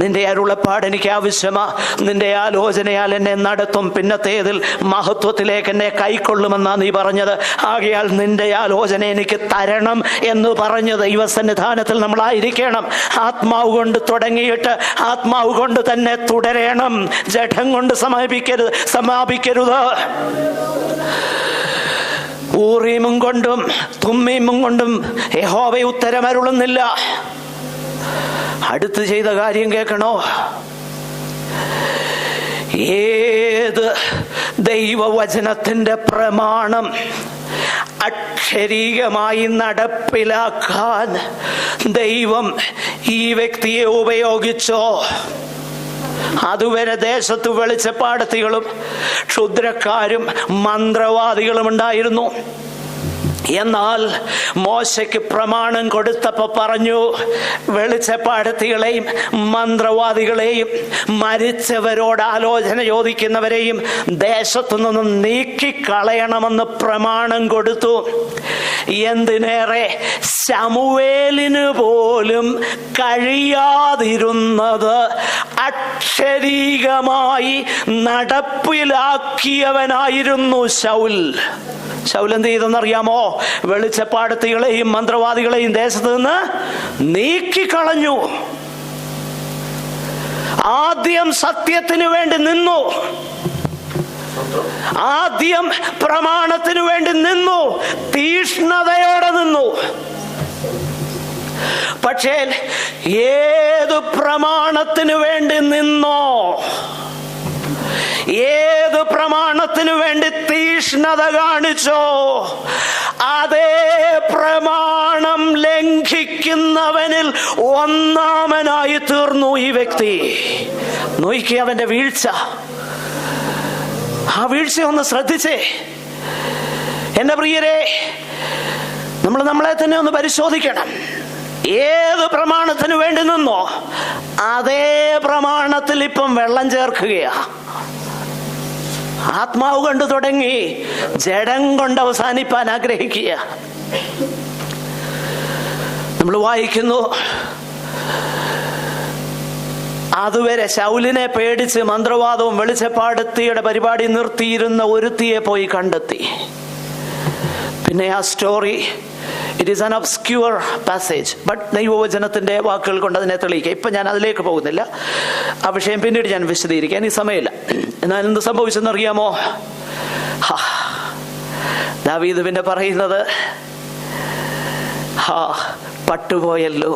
നിന്റെ അരുളപ്പാട് എനിക്ക് ആവശ്യമാ. നിന്റെ ആലോചനയാൽ എന്നെ നടത്തും. പിന്നത്തേതിൽ മഹത്വത്തിലേക്ക് എന്നെ കൈക്കൊള്ളുമെന്നാ നീ പറഞ്ഞത്. ആകയാൽ നിന്റെ ആലോചന എനിക്ക് തരണം എന്ന് പറഞ്ഞ് ദൈവസന്നിധാനത്തിൽ നമ്മളായിരിക്കണം. ആത്മാവ് കൊണ്ട് തുടങ്ങിയിട്ട് ആത്മാവ് കൊണ്ട് തന്നെ തുടരണം. ജഡം കൊണ്ട് സമാപിക്കരുത്. ഊറീമും കൊണ്ടും തുമ്മീമും കൊണ്ടും യഹോവ ഉത്തരമരുളുന്നില്ല. അടുത്ത് ചെയ്ത കാര്യം കേൾക്കണോ? ഏത് ദൈവവചനത്തിന്റെ പ്രമാണം അക്ഷരീകമായി നടപ്പിലാക്കാൻ ദൈവം ഈ വ്യക്തിയെ ഉപയോഗിച്ചോ, അതുവരെ ദേശത്ത് വെളിച്ചപ്പാടത്തികളും ക്ഷുദ്രക്കാരും മന്ത്രവാദികളും ഉണ്ടായിരുന്നു. എന്നാൽ മോശയ്ക്ക് പ്രമാണം കൊടുത്തപ്പോൾ പറഞ്ഞു, വെളിച്ചപ്പാടത്തികളെയും മന്ത്രവാദികളെയും മരിച്ചവരോട് ആലോചന ചോദിക്കുന്നവരെയും ദേശത്തു നിന്നും നീക്കിക്കളയണമെന്ന് പ്രമാണം കൊടുത്തു. എന്തിനേറെ, ശമൂവേലിന് പോലും കഴിയാതിരുന്നത് അക്ഷരീകമായി നടപ്പിലാക്കിയവനായിരുന്നു ശൗൽ. ശൗൽ എന്ത് ചെയ്തെന്നറിയാമോ? വെളിച്ചപ്പാടത്തികളെയും മന്ത്രവാദികളെയും ദേശത്ത് നിന്ന് നീക്കിക്കളഞ്ഞു. ആദ്യം സത്യത്തിന് വേണ്ടി നിന്നു, ആദ്യം പ്രമാണത്തിനു വേണ്ടി നിന്നു, തീഷ്ണതയോടെ നിന്നു. പക്ഷേ ഏത് പ്രമാണത്തിനു വേണ്ടി നിന്നോ, ഏത് പ്രമാണത്തിനു വേണ്ടി തീഷ്ണത കാണിച്ചോ, അതേ പ്രമാണം ലംഘിക്കുന്നവനിൽ ഒന്നാമനായി തീർന്നു ഈ വ്യക്തി. നോക്കി അവന്റെ വീഴ്ച. ആ വീഴ്ച ഒന്ന് ശ്രദ്ധിച്ചേ എന്റെ പ്രിയരെ. നമ്മളെ തന്നെ ഒന്ന് പരിശോധിക്കണം. ഏത് പ്രമാണത്തിന് വേണ്ടി നിന്നോ അതേ പ്രമാണത്തിൽ ഇപ്പം വെള്ളം ചേർക്കുകയാ. ആത്മാവ് കൊണ്ട് തുടങ്ങി ജഡം കൊണ്ട് അവസാനിപ്പാൻ ആഗ്രഹിക്കുക. നമ്മൾ വായിക്കുന്നു, അതുവരെ ശൗലിനെ പേടിച്ച് മന്ത്രവാദവും വെളിച്ചപ്പാടത്തിയുടെ പരിപാടി നിർത്തിയിരുന്ന ഒരുത്തിയെ പോയി കണ്ടെത്തി. പിന്നെ ആ story, it is an obscure passage, but ദൈവവചനത്തിന്റെ വാക്കുകൾ കൊണ്ട് അതിനെ തെളിയിക്കുക. ഇപ്പം ഞാൻ അതിലേക്ക് പോകുന്നില്ല, ആ വിഷയം പിന്നീട് ഞാൻ വിശദീകരിക്കാൻ ഈ സമയമില്ല. എന്നാൽ എന്ത് സംഭവിച്ചെന്നറിയാമോ? ദാവീദ് പിന്നെ പറയുന്നത്, പട്ടുപോയല്ലോ,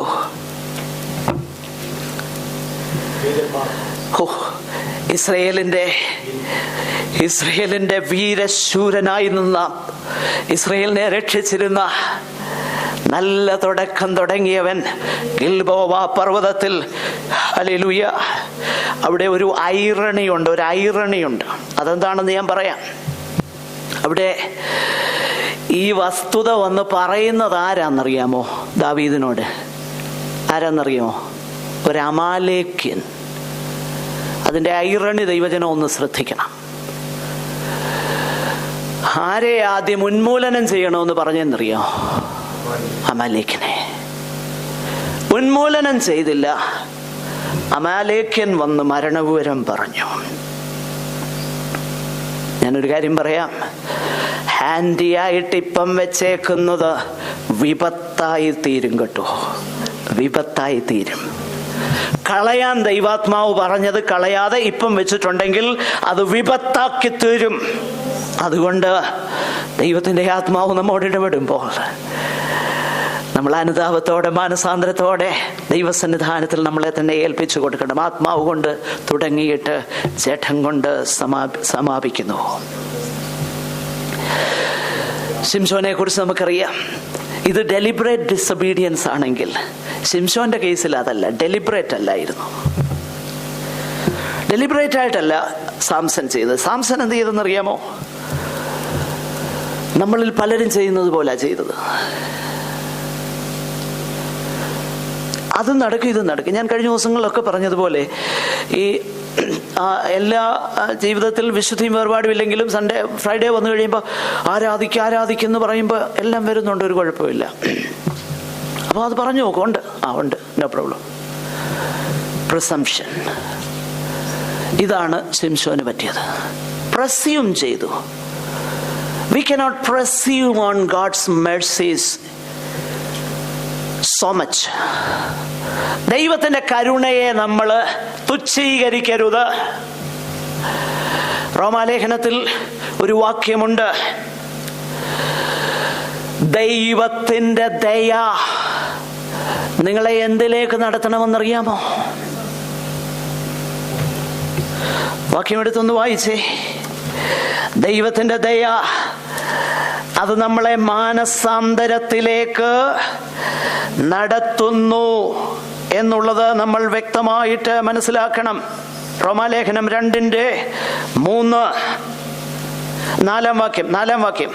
ഇസ്രയേലിന്റെ വീരശൂരനായി നിന്ന, ഇസ്രയേലിനെ രക്ഷിച്ചിരുന്ന നല്ല തുടക്കം തുടങ്ങിയവൻ ഗിൽബോവ പർവ്വതത്തിൽ, ഹല്ലേലൂയ, അവിടെ ഒരു ഐറണിയുണ്ട്. അതെന്താണെന്ന് ഞാൻ പറയാം. അവിടെ ഈ വസ്തുത വന്ന് പറയുന്നത് ആരാന്നറിയാമോ? ദാവീദിനോട് ആരാന്നറിയാമോ? ഒരു അമാലേക്യൻ. അതിന്റെ ഐറണി ദൈവജനം ഒന്ന് ശ്രദ്ധിക്കണം. ആരെ ആദ്യം ഉന്മൂലനം ചെയ്യണമെന്ന് പറഞ്ഞെന്നറിയോ? അമാലേക്കിനെ. ഉന്മൂലനം ചെയ്തില്ല, അമാലേക്യൻ വന്ന് മരണവിവരം പറഞ്ഞു. ഞാനൊരു കാര്യം പറയാം, ഹാൻഡിയായിട്ട് ഇപ്പം വെച്ചേക്കുന്നത് വിപത്തായി തീരും കേട്ടോ, വിപത്തായി തീരും. കളയാൻ ദൈവാത്മാവ് പറഞ്ഞത് കളയാതെ ഇപ്പം വെച്ചിട്ടുണ്ടെങ്കിൽ അത് വിപത്താക്കി തീരും. അതുകൊണ്ട് ദൈവത്തിന്റെ ആത്മാവ് നമ്മോട് ഇടപെടുമ്പോൾ നമ്മൾ അനുതാപത്തോടെ മാനസാന്തരത്തോടെ ദൈവസന്നിധാനത്തിൽ നമ്മളെ തന്നെ ഏൽപ്പിച്ചു കൊടുക്കണം. ആത്മാവ് കൊണ്ട് തുടങ്ങിയിട്ട് ജഡം കൊണ്ട് സമാപിക്കുന്നു. ശിംശോനെ കുറിച്ച് നമുക്കറിയാം. ഇത് ഡെലിബറേറ്റ് ഡിസൊബീഡിയൻസ് ആണെങ്കിൽ, ശിംശോന്റെ കേസിൽ അതല്ല, ഡെലിബറേറ്റ് അല്ലായിരുന്നു. ഡെലിബറേറ്റ് ആയിട്ടല്ല സാംസൺ ചെയ്തത്. സാംസൺ എന്ത് ചെയ്തെന്നറിയാമോ? നമ്മളിൽ പലരും ചെയ്യുന്നത് പോലെ ചെയ്തത്. അതും നടക്കും ഇതും നടക്കും. ഞാൻ കഴിഞ്ഞ ദിവസങ്ങളിലൊക്കെ പറഞ്ഞതുപോലെ, ഈ എല്ലാ ജീവിതത്തിൽ വിശുദ്ധിയും വേർപാടും ഇല്ലെങ്കിലും ഫ്രൈഡേ വന്നു കഴിയുമ്പോൾ ആരാധിക്കുന്നു പറയുമ്പോൾ എല്ലാം വരുന്നുണ്ട്, ഒരു കുഴപ്പമില്ല. അപ്പോൾ അത് പറഞ്ഞു നോക്കും. ഉണ്ട്, നോ പ്രോബ്ലം. പ്രിസംപ്ഷൻ. ഇതാണ് ശിംശോന് പറ്റിയത്. പ്രസ്യൂം ചെയ്തു. We cannot presume on God's mercies so much. ദൈവത്തിന്റെ കരുണയെ നമ്മൾ തുച്ഛീകരിക്കരുത്. റോമാലേഖനത്തിൽ ഒരു വാക്യമുണ്ട്, ദൈവത്തിൻ്റെ ദയ നിങ്ങളെ എന്തിലേക്ക് നടത്തണമെന്നറിയാമോ? വാക്യം എടുത്തൊന്ന് വായിച്ചേ. ദൈവത്തിൻ്റെ ദയ അത് നമ്മളെ മാനസാന്തരത്തിലേക്ക് നടത്തുന്നു എന്നുള്ളത് നമ്മൾ വ്യക്തമായിട്ട് മനസ്സിലാക്കണം. റോമാലേഖനം 2:3 4 വാക്യം.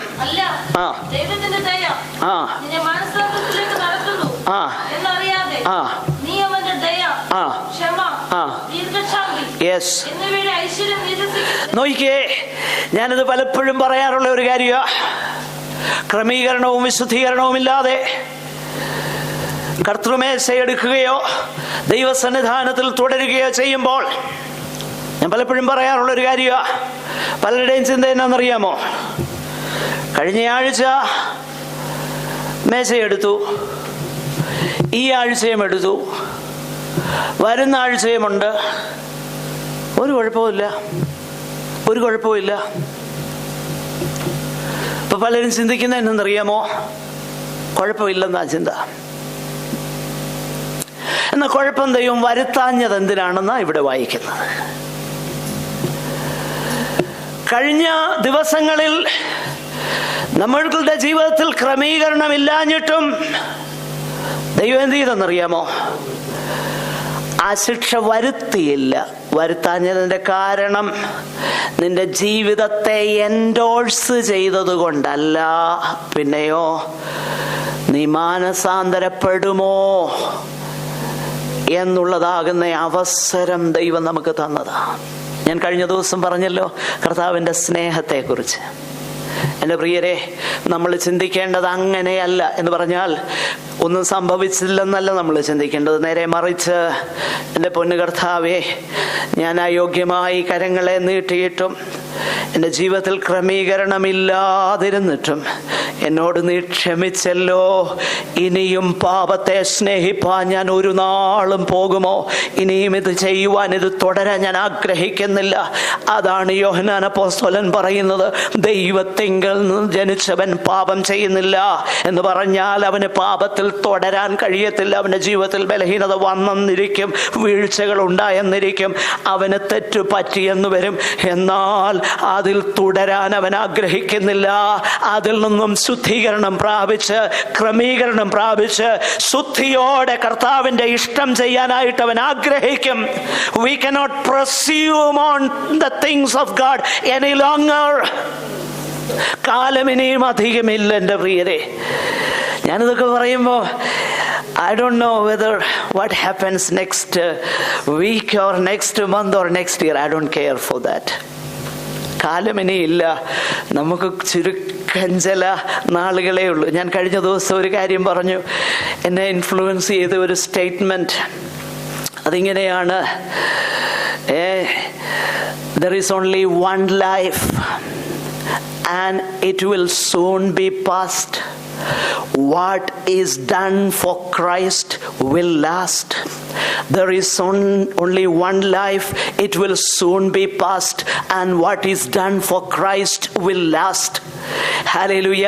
നോക്കിയേ, ഞാനിത് പലപ്പോഴും പറയാറുള്ള ഒരു കാര്യമാണ്. ക്രമീകരണവും വിശുദ്ധീകരണവും ഇല്ലാതെ കർത്തൃമേശ എടുക്കുകയോ ദൈവസന്നിധാനത്തിൽ തുടരുകയോ ചെയ്യുമ്പോൾ, ഞാൻ പലപ്പോഴും പറയാറുള്ള ഒരു കാര്യമാണ്, പലരുടെയും ചിന്ത എന്നാണെന്നറിയാമോ? കഴിഞ്ഞ ആഴ്ച മേശയെടുത്തു, ഈ ആഴ്ചയും എടുത്തു, വരുന്ന ആഴ്ചയുമുണ്ട്, ഒരു കുഴപ്പമില്ല. ഇപ്പൊ പലരും ചിന്തിക്കുന്ന എന്നറിയാമോ? കുഴപ്പമില്ലെന്നാ ചിന്ത. എന്നാൽ കുഴപ്പം ദൈവം വരുത്താഞ്ഞത് എന്തിനാണെന്നാ ഇവിടെ വായിക്കുന്നത്. കഴിഞ്ഞ ദിവസങ്ങളിൽ നമ്മളുടെ ജീവിതത്തിൽ ക്രമീകരണമില്ലാഞ്ഞിട്ടും ദൈവം എന്ത് ചെയ്തെന്നറിയാമോ? ആ ശിക്ഷ വരുത്തിയില്ല. വരുത്താഞ്ഞതിൻ്റെ കാരണം നിന്റെ ജീവിതത്തെ എൻഡോഴ്സ് ചെയ്തത് കൊണ്ടല്ല, പിന്നെയോ നീ മാനസാന്തരപ്പെടുമോ എന്നുള്ളതാകുന്ന അവസരം ദൈവം നമുക്ക് തന്നതാ. ഞാൻ കഴിഞ്ഞ ദിവസം പറഞ്ഞല്ലോ കർത്താവിൻ്റെ സ്നേഹത്തെക്കുറിച്ച്. എൻ്റെ പ്രിയരെ, നമ്മൾ ചിന്തിക്കേണ്ടത് അങ്ങനെയല്ല. എന്ന് പറഞ്ഞാൽ ഒന്നും സംഭവിച്ചില്ലെന്നല്ല നമ്മൾ ചിന്തിക്കേണ്ടത്. നേരെ മറിച്ച്, എൻ്റെ പൊന്നു കർത്താവേ, ഞാൻ അയോഗ്യമായി കരങ്ങളെ നീട്ടിയിട്ടും എൻ്റെ ജീവിതത്തിൽ ക്രമീകരണമില്ലാതിരുന്നിട്ടും എന്നോട് നീ ക്ഷമിച്ചല്ലോ. ഇനിയും പാപത്തെ സ്നേഹിപ്പാൻ ഞാൻ ഒരു നാളും പോകുമോ? ഇനിയും ഇത് ചെയ്യുവാൻ, ഇത് തുടരാൻ ഞാൻ ആഗ്രഹിക്കുന്നില്ല. അതാണ് യോഹന്നാൻ അപ്പോസ്തലൻ പറയുന്നത്, ദൈവത്തിങ്കൽ ജനിച്ചവൻ പാപം ചെയ്യുന്നില്ല എന്ന് പറഞ്ഞാൽ അവന് പാപത്തിൽ തുടരാൻ കഴിയത്തില്ല. അവൻ്റെ ജീവിതത്തിൽ ബലഹീനത വന്നെന്നിരിക്കും, വീഴ്ചകൾ ഉണ്ടായെന്നിരിക്കും, അവന് തെറ്റു പറ്റിയെന്ന് വരും. എന്നാൽ അതിൽ തുടരാൻ അവൻ ആഗ്രഹിക്കുന്നില്ല. അതിൽ നിന്നും ശുദ്ധീകരണം പ്രാപിച്ച്, ക്രമീകരണം പ്രാപിച്ച്, ശുദ്ധിയോടെ കർത്താവിൻ്റെ ഇഷ്ടം ചെയ്യാനായിട്ട് അവൻ ആഗ്രഹിക്കും. We cannot presume on the things of God any longer. കാലം ഇനിയും അധികമില്ല എൻ്റെ പ്രിയരെ. ഞാനിതൊക്കെ പറയുമ്പോൾ I don't know whether what happens next week or next month or next year. I don't care for that. കാലം ഇനിയില്ല, നമുക്ക് ചുരുക്കം ചില നാളുകളേ ഉള്ളൂ. ഞാൻ കഴിഞ്ഞ ദിവസം ഒരു കാര്യം പറഞ്ഞു, എന്നെ ഇൻഫ്ലുവൻസ് ചെയ്ത ഒരു സ്റ്റേറ്റ്മെന്റ്. അതിങ്ങനെയാണ്, there is only one life and it will soon be past. What is done for Christ will last. There is only one life, it will soon be past, and what is done for Christ will last. Hallelujah.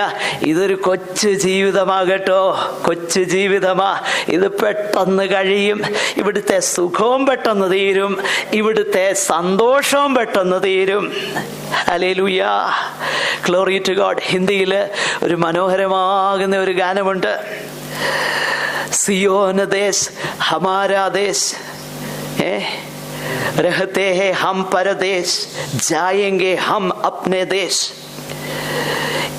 ഇതൊരു കൊച്ചു ജീവിതമാകട്ടോ, കൊച്ചു ജീവിതമാ. ഇത് പെട്ടെന്ന് കഴിയും. ഇവിടുത്തെ സുഖവും പെട്ടെന്ന് തീരും, ഇവിടുത്തെ സന്തോഷവും പെട്ടെന്ന് തീരും. Hallelujah, glory to God. ഹിന്ദിയിൽ ഒരു മനോഹരമാകുന്ന ഒരു ഗാനമുണ്ട്, सियोन देश हमारा देश रहते हैं हम परदेश, जाएंगे हम अपने देश,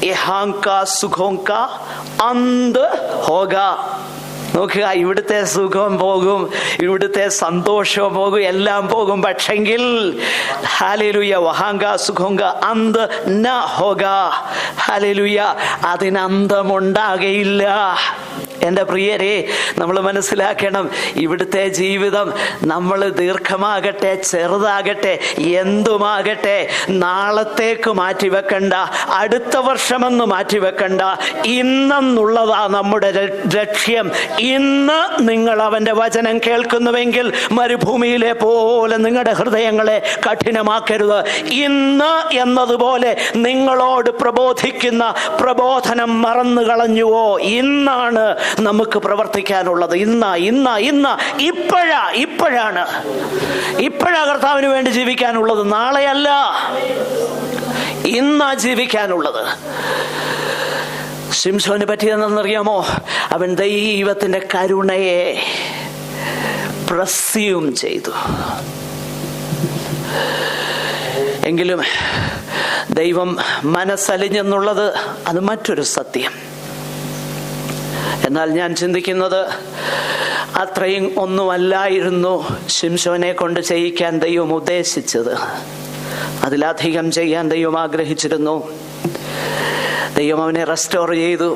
यहाँ का सुखों का अंत होगा. നോക്കുക, ഇവിടുത്തെ സുഖം പോകും, ഇവിടുത്തെ സന്തോഷവും പോകും, എല്ലാം പോകും. പക്ഷെങ്കിൽ ഹല്ലേലൂയ, വഹാങ്ക സുഖോങ്ക അന്ത് ന ഹോഗ. ഹല്ലേലൂയ, അതിനന്തമുണ്ടാകയില്ല. എൻ്റെ പ്രിയരെ, നമ്മൾ മനസ്സിലാക്കണം, ഇവിടുത്തെ ജീവിതം നമ്മൾ ദീർഘമാകട്ടെ ചെറുതാകട്ടെ എന്തുമാകട്ടെ നാളത്തേക്ക് മാറ്റിവെക്കണ്ട, അടുത്ത വർഷമെന്ന് മാറ്റിവെക്കണ്ട. ഇന്നെന്നുള്ളതാ നമ്മുടെ ലക്ഷ്യം. ഇന്ന് നിങ്ങൾ അവൻ്റെ വചനം കേൾക്കുന്നുവെങ്കിൽ മരുഭൂമിയിലെ പോലെ നിങ്ങളുടെ ഹൃദയങ്ങളെ കഠിനമാക്കരുത്. ഇന്ന് എന്നതുപോലെ നിങ്ങളോട് പ്രബോധിക്കുന്ന പ്രബോധനം മറന്നു കളഞ്ഞുവോ? ഇന്നാണ് നമുക്ക് പ്രവർത്തിക്കാനുള്ളത്. ഇപ്പോഴാണ് കർത്താവിന് വേണ്ടി ജീവിക്കാനുള്ളത്, നാളെയല്ല. ഇന്നാ ജീവിക്കാനുള്ളത്. ശിംശോന് പറ്റിയതെന്നറിയാമോ? അവൻ ദൈവത്തിന്റെ കരുണയെ പ്രസ്യൂം ചെയ്തു. എങ്കിലും ദൈവം മനസ്സലിഞ്ഞെന്നുള്ളത് അത് മറ്റൊരു സത്യം. എന്നാൽ ഞാൻ ചിന്തിക്കുന്നത് അത്രയും ഒന്നുമല്ലായിരുന്നു ശിംശോനെ കൊണ്ട് ചെയ്യിക്കാൻ ദൈവം ഉദ്ദേശിച്ചത്. അതിലധികം ചെയ്യാൻ ദൈവം ആഗ്രഹിച്ചിരുന്നു. ദൈവം അവനെ റെസ്റ്റോർ ചെയ്തു.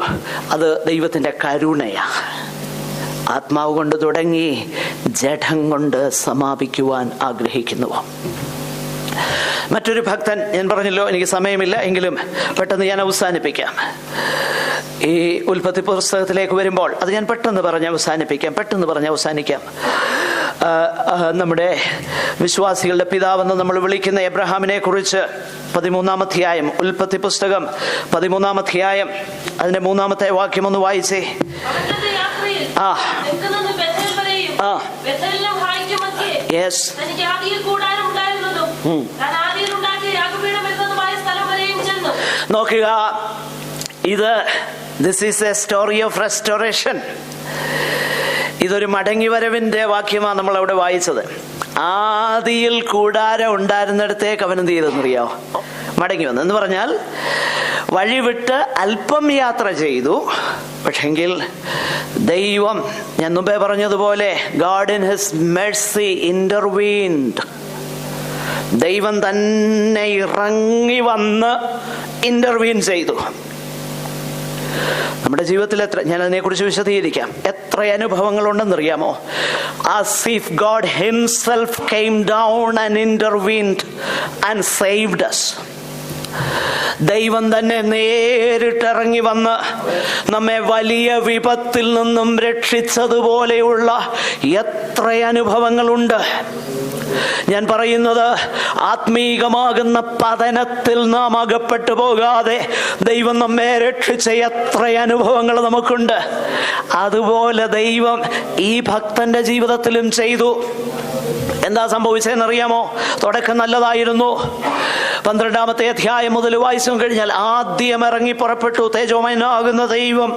അത് ദൈവത്തിൻ്റെ കരുണയാണ്. ആത്മാവ് കൊണ്ട് തുടങ്ങി ജഡം കൊണ്ട് സമാപിക്കുവാൻ ആഗ്രഹിക്കുന്നു. മറ്റൊരു ഭക്തൻ, ഞാൻ പറഞ്ഞല്ലോ എനിക്ക് സമയമില്ല, എങ്കിലും പെട്ടെന്ന് ഞാൻ അവസാനിപ്പിക്കാം. ഈ ഉൽപ്പത്തി പുസ്തകത്തിലേക്ക് വരുമ്പോൾ അത് ഞാൻ പെട്ടെന്ന് പറഞ്ഞ് അവസാനിക്കാം. നമ്മുടെ വിശ്വാസികളുടെ പിതാവെന്ന് നമ്മൾ വിളിക്കുന്ന എബ്രഹാമിനെ കുറിച്ച് 13-ാം അധ്യായം, ഉൽപ്പത്തി പുസ്തകം 13-ാം അധ്യായം അതിന്റെ 3-ാമത്തെ വാക്യം ഒന്ന് വായിച്ചേ. നോക്കുക, this is A story of restoration. ഇതൊരു മടങ്ങിവരവിന്റെ വാക്യമാണ് നമ്മൾ അവിടെ വായിച്ചത്. ആദിയിൽ കൂടാരം ഉണ്ടായിരുന്നിടത്തേക്ക് അവൻ എന്ത് ചെയ്തെന്നറിയോ? മടങ്ങി വന്നു. എന്ന് പറഞ്ഞാൽ വഴിവിട്ട് അല്പം യാത്ര ചെയ്തു. പക്ഷെങ്കിൽ ദൈവം, ഞാൻ മുമ്പേ പറഞ്ഞതുപോലെ, God in his mercy intervened. ദൈവം തന്നെ ഇറങ്ങി വന്ന് ഇന്റർവീൻ ചെയ്തു. നമ്മുടെ ജീവിതത്തിൽ ഞാൻ അതിനെക്കുറിച്ച് വിശദീകരിക്കാം. എത്ര അനുഭവങ്ങളുണ്ടെന്നറിയാമോ? As if God himself came down and intervened and saved us. ദൈവം തന്നെ നേരിട്ടിറങ്ങി വന്ന് നമ്മെ വലിയ വിപത്തിൽ നിന്നും രക്ഷിച്ചതുപോലെയുള്ള എത്ര അനുഭവങ്ങളുണ്ട്. ഞാൻ പറയുന്നത്, ആത്മീകമാകുന്ന പതനത്തിൽ നാം അകപ്പെട്ടു പോകാതെ ദൈവം നമ്മെ രക്ഷിച്ച എത്ര അനുഭവങ്ങൾ നമുക്കുണ്ട്. അതുപോലെ ദൈവം ഈ ഭക്തന്റെ ജീവിതത്തിലും ചെയ്തു. എന്താ സംഭവിച്ചതെന്നറിയാമോ? തുടക്കം നല്ലതായിരുന്നു. 12-ാമത്തെ അധ്യായം മുതൽ വായിച്ചു കഴിഞ്ഞാൽ ആദ്യം ഇറങ്ങി പുറപ്പെട്ടു തേജോമയനാകുന്ന ദൈവം.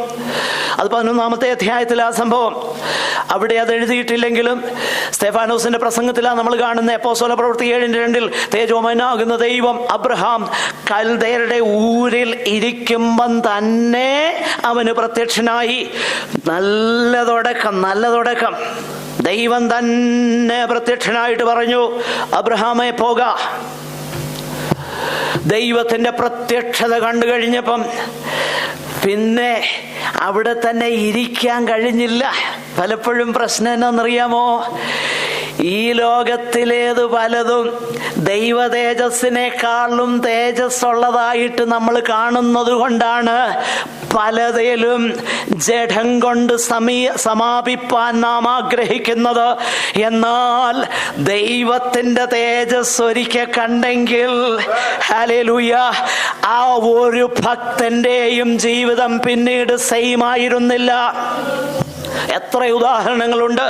അത് 11-ാമത്തെ അധ്യായത്തിൽ ആ സംഭവം. അവിടെ അത് എഴുതിയിട്ടില്ലെങ്കിലും സ്തെഫാനോസിന്റെ പ്രസംഗത്തിലാണ് നമ്മൾ കാണുന്ന അപ്പോസ്തല പ്രവൃത്തി 7:2 തേജോമയനാകുന്ന ദൈവം അബ്രഹാം കൽദയരുടെ ഊരിൽ ഇരിക്കുമ്പം തന്നെ അവന് പ്രത്യക്ഷനായി. നല്ല തുടക്കം. ദൈവം തന്നെ പ്രത്യക്ഷനായിട്ട് പറഞ്ഞു, അബ്രഹാമേ പോക. ദൈവത്തിന്റെ പ്രത്യക്ഷത കണ്ടു കഴിഞ്ഞപ്പം പിന്നെ അവിടെ തന്നെ ഇരിക്കാൻ കഴിഞ്ഞില്ല. പലപ്പോഴും പ്രശ്നം എന്നാണെന്നറിയാമോ? ഈ ലോകത്തിലേത് പലതും ദൈവ തേജസ്സിനേക്കാളും തേജസ്സുള്ളതായിട്ട് നമ്മൾ കാണുന്നത് കൊണ്ടാണ് പലതിലും ജഡം കൊണ്ട് സമാപിപ്പാൻ നാം ആഗ്രഹിക്കുന്നത്. എന്നാൽ ദൈവത്തിന്റെ തേജസ് ഒരിക്കൽ കണ്ടെങ്കിൽ, ഹല്ലേലൂയ, ആ ഒരു ഭക്തന്റെയും ജീവിതം പിന്നീട് സെയിം ആയിരുന്നില്ല. എത്ര ഉദാഹരണങ്ങളുണ്ട്.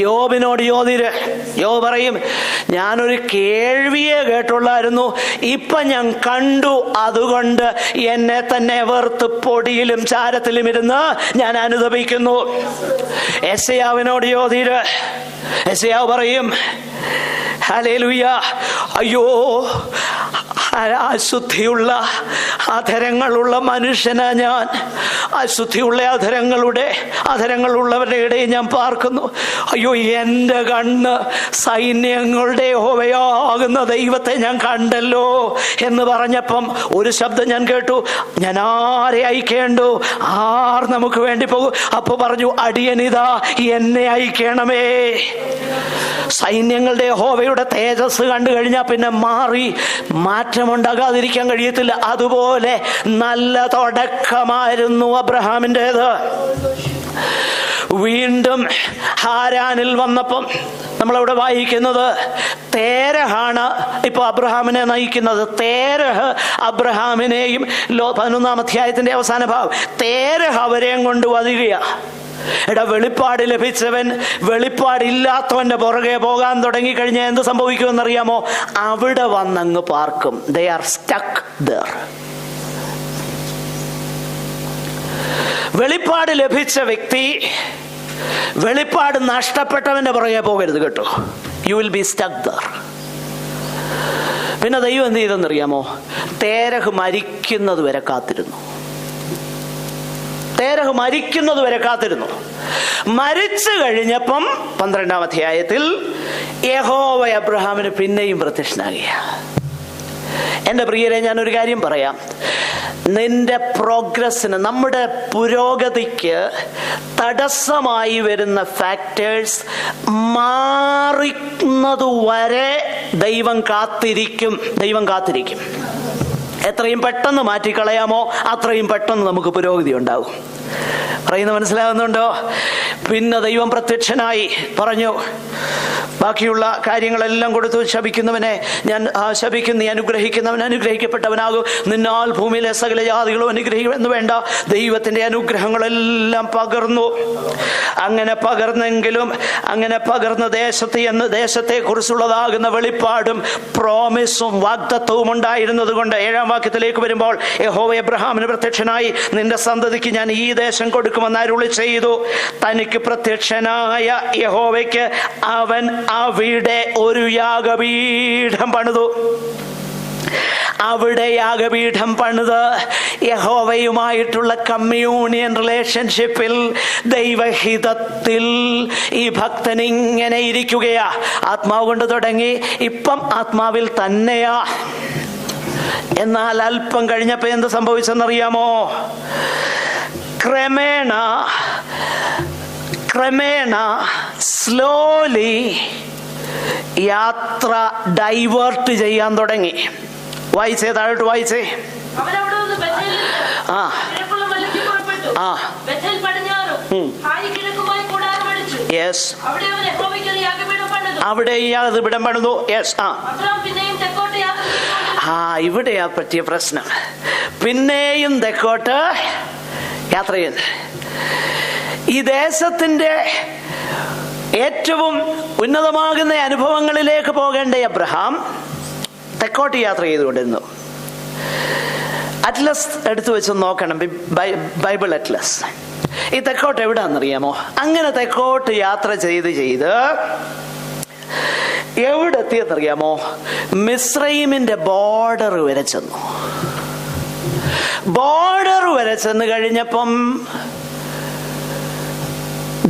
യോബിനോട് യോബ് പറയും, ഞാനൊരു കേൾവിയെ കേട്ടുള്ളായിരുന്നു, ഇപ്പൊ ഞാൻ കണ്ടു, അതുകൊണ്ട് എന്നെ തന്നെ വെറുത്ത് പൊടിയിലും ചാരത്തിലും ഇരുന്ന് ഞാൻ അനുതപിക്കുന്നു. യെശയ്യാവിനോട് യെശയ്യാവ് പറയും, ഹല്ലേലൂയ, അയ്യോ, അശുദ്ധിയുള്ള അധരങ്ങളുള്ള മനുഷ്യനാ ഞാൻ. അശുദ്ധിയുള്ള അധരങ്ങളുള്ളവരുടെ ഇടയിൽ ഞാൻ പാർക്കുന്നു. അയ്യോ, എൻ്റെ കണ്ണ് സൈന്യങ്ങളുടെ യഹോവയാകുന്ന ദൈവത്തെ ഞാൻ കണ്ടല്ലോ എന്ന് പറഞ്ഞപ്പം ഒരു ശബ്ദം ഞാൻ കേട്ടു, ഞാൻ ആരെ അയക്കേണ്ടു? ആർ നമുക്ക് വേണ്ടി പോകും? അപ്പൊ പറഞ്ഞു, അടിയനിതാ, എന്നെ അയക്കണമേ. സൈന്യങ്ങളുടെ യഹോവയുടെ തേജസ് കണ്ടു കഴിഞ്ഞാൽ പിന്നെ മാറ്റമുണ്ടാകാതിരിക്കാൻ കഴിയത്തില്ല. അതുപോലെ നല്ല തുടക്കമായിരുന്നു അബ്രഹാമിൻ്റെത്. വീണ്ടും ഹാരാനിൽ വന്നപ്പം നമ്മളവിടെ വായിക്കുന്നത് തേരഹാണ് ഇപ്പൊ അബ്രഹാമിനെ നയിക്കുന്നത്. തേരഹ് അബ്രഹാമിനെയും 11-ാം അധ്യായത്തിന്റെ അവസാന ഭാഗം തേരഹ് അവരെയും കൊണ്ട് വരികയാ. വെളിപ്പാട് ലഭിച്ചവൻ വെളിപ്പാടില്ലാത്തവന്റെ പുറകെ പോകാൻ തുടങ്ങിക്കഴിഞ്ഞാൽ എന്ത് സംഭവിക്കുമെന്നറിയാമോ? അവിടെ വന്നങ്ങ് പാർക്കും. They are stuck there. വെളിപ്പാട് ലഭിച്ച വ്യക്തി വെളിപ്പാട് നഷ്ടപ്പെട്ടവന്റെ പുറകെ പോകരുത് കേട്ടോ. You will be stuck there. പിന്നെ ദൈവം എന്ത് ചെയ്തെന്നറിയാമോ? തേരഹ് മരിക്കുന്നത് വരെ കാത്തിരുന്നു. തേരഹ് മരിക്കുന്നത് വരെ കാത്തിരുന്നു. മരിച്ചു കഴിഞ്ഞപ്പം 12-ാം അധ്യായത്തിൽ യഹോവ അബ്രഹാമിന് പിന്നെയും പ്രത്യക്ഷനാകിയ. എൻ്റെ പ്രിയരെ, ഞാനൊരു കാര്യം പറയാം. നിന്റെ പ്രോഗ്രസ്സിന്, നമ്മുടെ പുരോഗതിക്ക് തടസ്സമായി വരുന്ന ഫാക്ടേഴ്സ് മാറുന്നതുവരെ ദൈവം കാത്തിരിക്കും. എത്രയും പെട്ടെന്ന് മാറ്റിക്കളയാമോ അത്രയും പെട്ടെന്ന് നമുക്ക് പുരോഗതി ഉണ്ടാകും. പറയുന്ന മനസ്സിലാകുന്നുണ്ടോ? പിന്നെ ദൈവം പ്രത്യക്ഷനായി പറഞ്ഞു, ബാക്കിയുള്ള കാര്യങ്ങളെല്ലാം കൊടുത്തു. ശപിക്കുന്നവനെ ഞാൻ ശപിക്കും, നീ അനുഗ്രഹിക്കുന്നവൻ അനുഗ്രഹിക്കപ്പെട്ടവനാകും, നിന്നാൽ ഭൂമിയിലെ സകല ജാതികളും അനുഗ്രഹിക്കുമെന്ന് വേണ്ട. ദൈവത്തിന്റെ അനുഗ്രഹങ്ങളെല്ലാം പകർന്നു. അങ്ങനെ പകർന്ന ദേശത്തെ കുറിച്ചുള്ളതാകുന്ന വെളിപ്പാടും പ്രോമിസും വാഗ്ദത്തവും ഉണ്ടായിരുന്നത് കൊണ്ട് 7-ാം വാക്യത്തിലേക്ക് വരുമ്പോൾ യഹോവ അബ്രഹാമിന് പ്രത്യക്ഷനായി, നിന്റെ സന്തതിക്ക് ഞാൻ ഈ ദേശം കൊടുക്കുമെന്ന് അരുളി ചെയ്തു. തനിക്ക് പ്രത്യക്ഷനായ യഹോവയ്ക്ക് അവൻ അവിടെ ഒരു യാഗപീഠം പണിതു. അവിടെ യാഗപീഠം പണിത് യഹോവയുമായിട്ടുള്ള കമ്മ്യൂണിയൻ റിലേഷൻഷിപ്പിൽ, ദൈവഹിതത്തിൽ ഈ ഭക്തൻ ഇങ്ങനെ ഇരിക്കുകയാ. ആത്മാവ് കൊണ്ട് തുടങ്ങി, ഇപ്പം ആത്മാവിൽ തന്നെയാ. എന്നാൽ അല്പം കഴിഞ്ഞപ്പോ എന്ത് സംഭവിച്ചെന്നറിയാമോ? ക്രമേണ സ്ലോലി യാത്ര ഡൈവേർട്ട് ചെയ്യാൻ തുടങ്ങി. വായിച്ചേ, താഴോട്ട് വായിച്ചേ. യെസ്, അവിടെ യാഗപീഠം പണിതു. യെസ്, ഇവിടെയാ പറ്റിയ പ്രശ്നം. പിന്നെയും തെക്കോട്ട് യാത്ര ചെയ്ത് ഈ ദേശത്തിന്റെ ഏറ്റവും ഉന്നതമാകുന്ന അനുഭവങ്ങളിലേക്ക് പോകേണ്ട അബ്രഹാം തെക്കോട്ട് യാത്ര ചെയ്തുകൊണ്ടിരുന്നു. അറ്റ്ലസ് എടുത്തു വെച്ച് നോക്കണം, ബൈബിൾ അറ്റ്ലസ്. ഈ തെക്കോട്ട് എവിടാന്നറിയാമോ? അങ്ങനെ തെക്കോട്ട് യാത്ര ചെയ്ത് എവിടെ എത്തിയെന്നറിയാമോ? മിസ്രൈമിന്റെ ബോർഡർ വരെ ചെന്നു. ബോർഡർ വരെ ചെന്ന് കഴിഞ്ഞപ്പം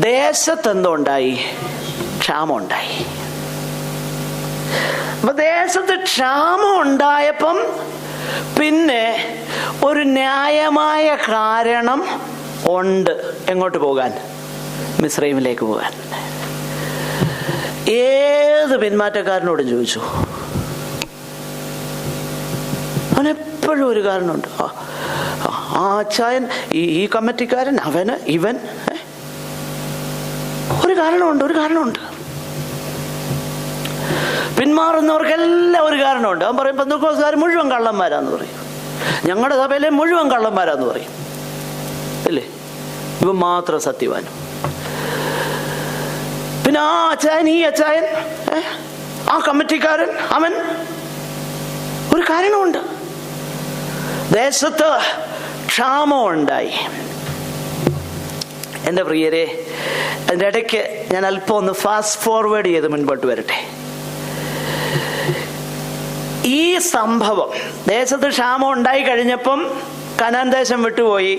ദേശത്തെന്തോണ്ടായി? ക്ഷാമമുണ്ടായി. അപ്പൊ ദേശത്ത് ക്ഷാമം ഉണ്ടായപ്പം പിന്നെ ഒരു ന്യായമായ കാരണം ഉണ്ട് എങ്ങോട്ട് പോകാൻ? മിസ്രൈമിലേക്ക് പോകാൻ. ഏത് പിന്മാറ്റക്കാരനോടും ചോദിച്ചു, അവനെപ്പോഴും ഒരു കാരണമുണ്ട്. ആ അച്ചായൻ, ഈ കമ്മിറ്റിക്കാരൻ, അവന്, ഇവൻ, ഒരു കാരണമുണ്ട്. പിന്മാറുന്നവർക്കെല്ലാം ഒരു കാരണമുണ്ട്. അവൻ പറയും, പെന്തക്കോസ്തുകാർ മുഴുവൻ കള്ളന്മാരാന്ന് പറയും, ഞങ്ങളുടെ സഭയിലെ മുഴുവൻ കള്ളന്മാരാന്ന് പറയും, അല്ലേ? ഇവൻ മാത്രം സത്യവാനും. പിന്നെ ആ അച്ചായൻ, ഈ അച്ചായൻ, ആ കമ്മിറ്റിക്കാരൻ, അവൻ, ഒരു കാരണമുണ്ട്. ദേശത്ത് ക്ഷാമമുണ്ടായി. എൻ്റെ പ്രിയരെ, അതിൻ്റെ ഇടയ്ക്ക് ഞാൻ അല്പം ഒന്ന് ഫാസ്റ്റ് ഫോർവേഡ് ചെയ്ത് മുൻപോട്ട് വരട്ടെ. ഈ സംഭവം, ദേശത്ത് ക്ഷാമം ഉണ്ടായി കഴിഞ്ഞപ്പം കനാൻ ദേശം വിട്ടുപോയി.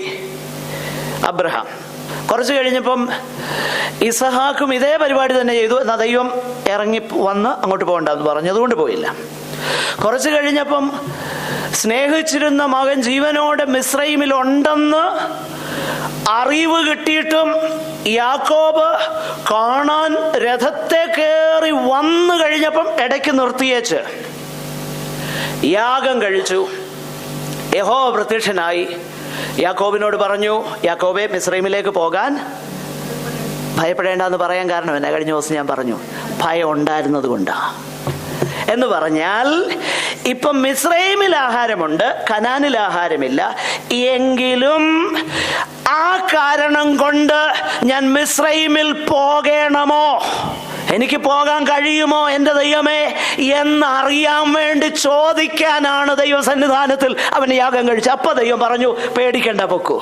അബ്രഹാം. കുറച്ച് കഴിഞ്ഞപ്പം ഇസഹാക്കും ഇതേ പരിപാടി തന്നെ ചെയ്തു. എന്നാൽ ദൈവം ഇറങ്ങി വന്ന് അങ്ങോട്ട് പോകണ്ടെന്ന് പറഞ്ഞതുകൊണ്ട് പോയില്ല. കുറച്ച് കഴിഞ്ഞപ്പം സ്നേഹിച്ചിരുന്ന മകൻ ജീവനോടെ മിസ്രൈമിലുണ്ടെന്ന് അറിവ് കിട്ടിയിട്ടും യാക്കോബ് കാണാൻ രഥത്തെ കയറി വന്നു കഴിഞ്ഞപ്പം ഇടയ്ക്ക് നിർത്തിയേച്ച് യാഗം കഴിച്ചു. യഹോവ പ്രത്യക്ഷനായി യാക്കോബിനോട് പറഞ്ഞു, യാക്കോബെ, മിസ്രൈമിലേക്ക് പോകാൻ ഭയപ്പെടേണ്ടെന്ന് പറയാൻ കാരണം എന്നാ? കഴിഞ്ഞ ദിവസം ഞാൻ പറഞ്ഞു, ഭയം ഉണ്ടായിരുന്നത് കൊണ്ടാ. എന്ന് പറഞ്ഞാൽ ഇപ്പം മിസ്രൈമിൽ ആഹാരമുണ്ട്, കനാനിൽ ആഹാരമില്ല. എങ്കിലും ആ കാരണം കൊണ്ട് ഞാൻ മിസ്രൈമിൽ പോകണമോ, എനിക്ക് പോകാൻ കഴിയുമോ എൻ്റെ ദൈവമേ എന്നറിയാൻ വേണ്ടി ചോദിക്കാനാണ് ദൈവസന്നിധാനത്തിൽ അവൻ യാഗം കഴിച്ചു. അപ്പൊ ദൈവം പറഞ്ഞു, പേടിക്കണ്ട, പൊക്കൂ.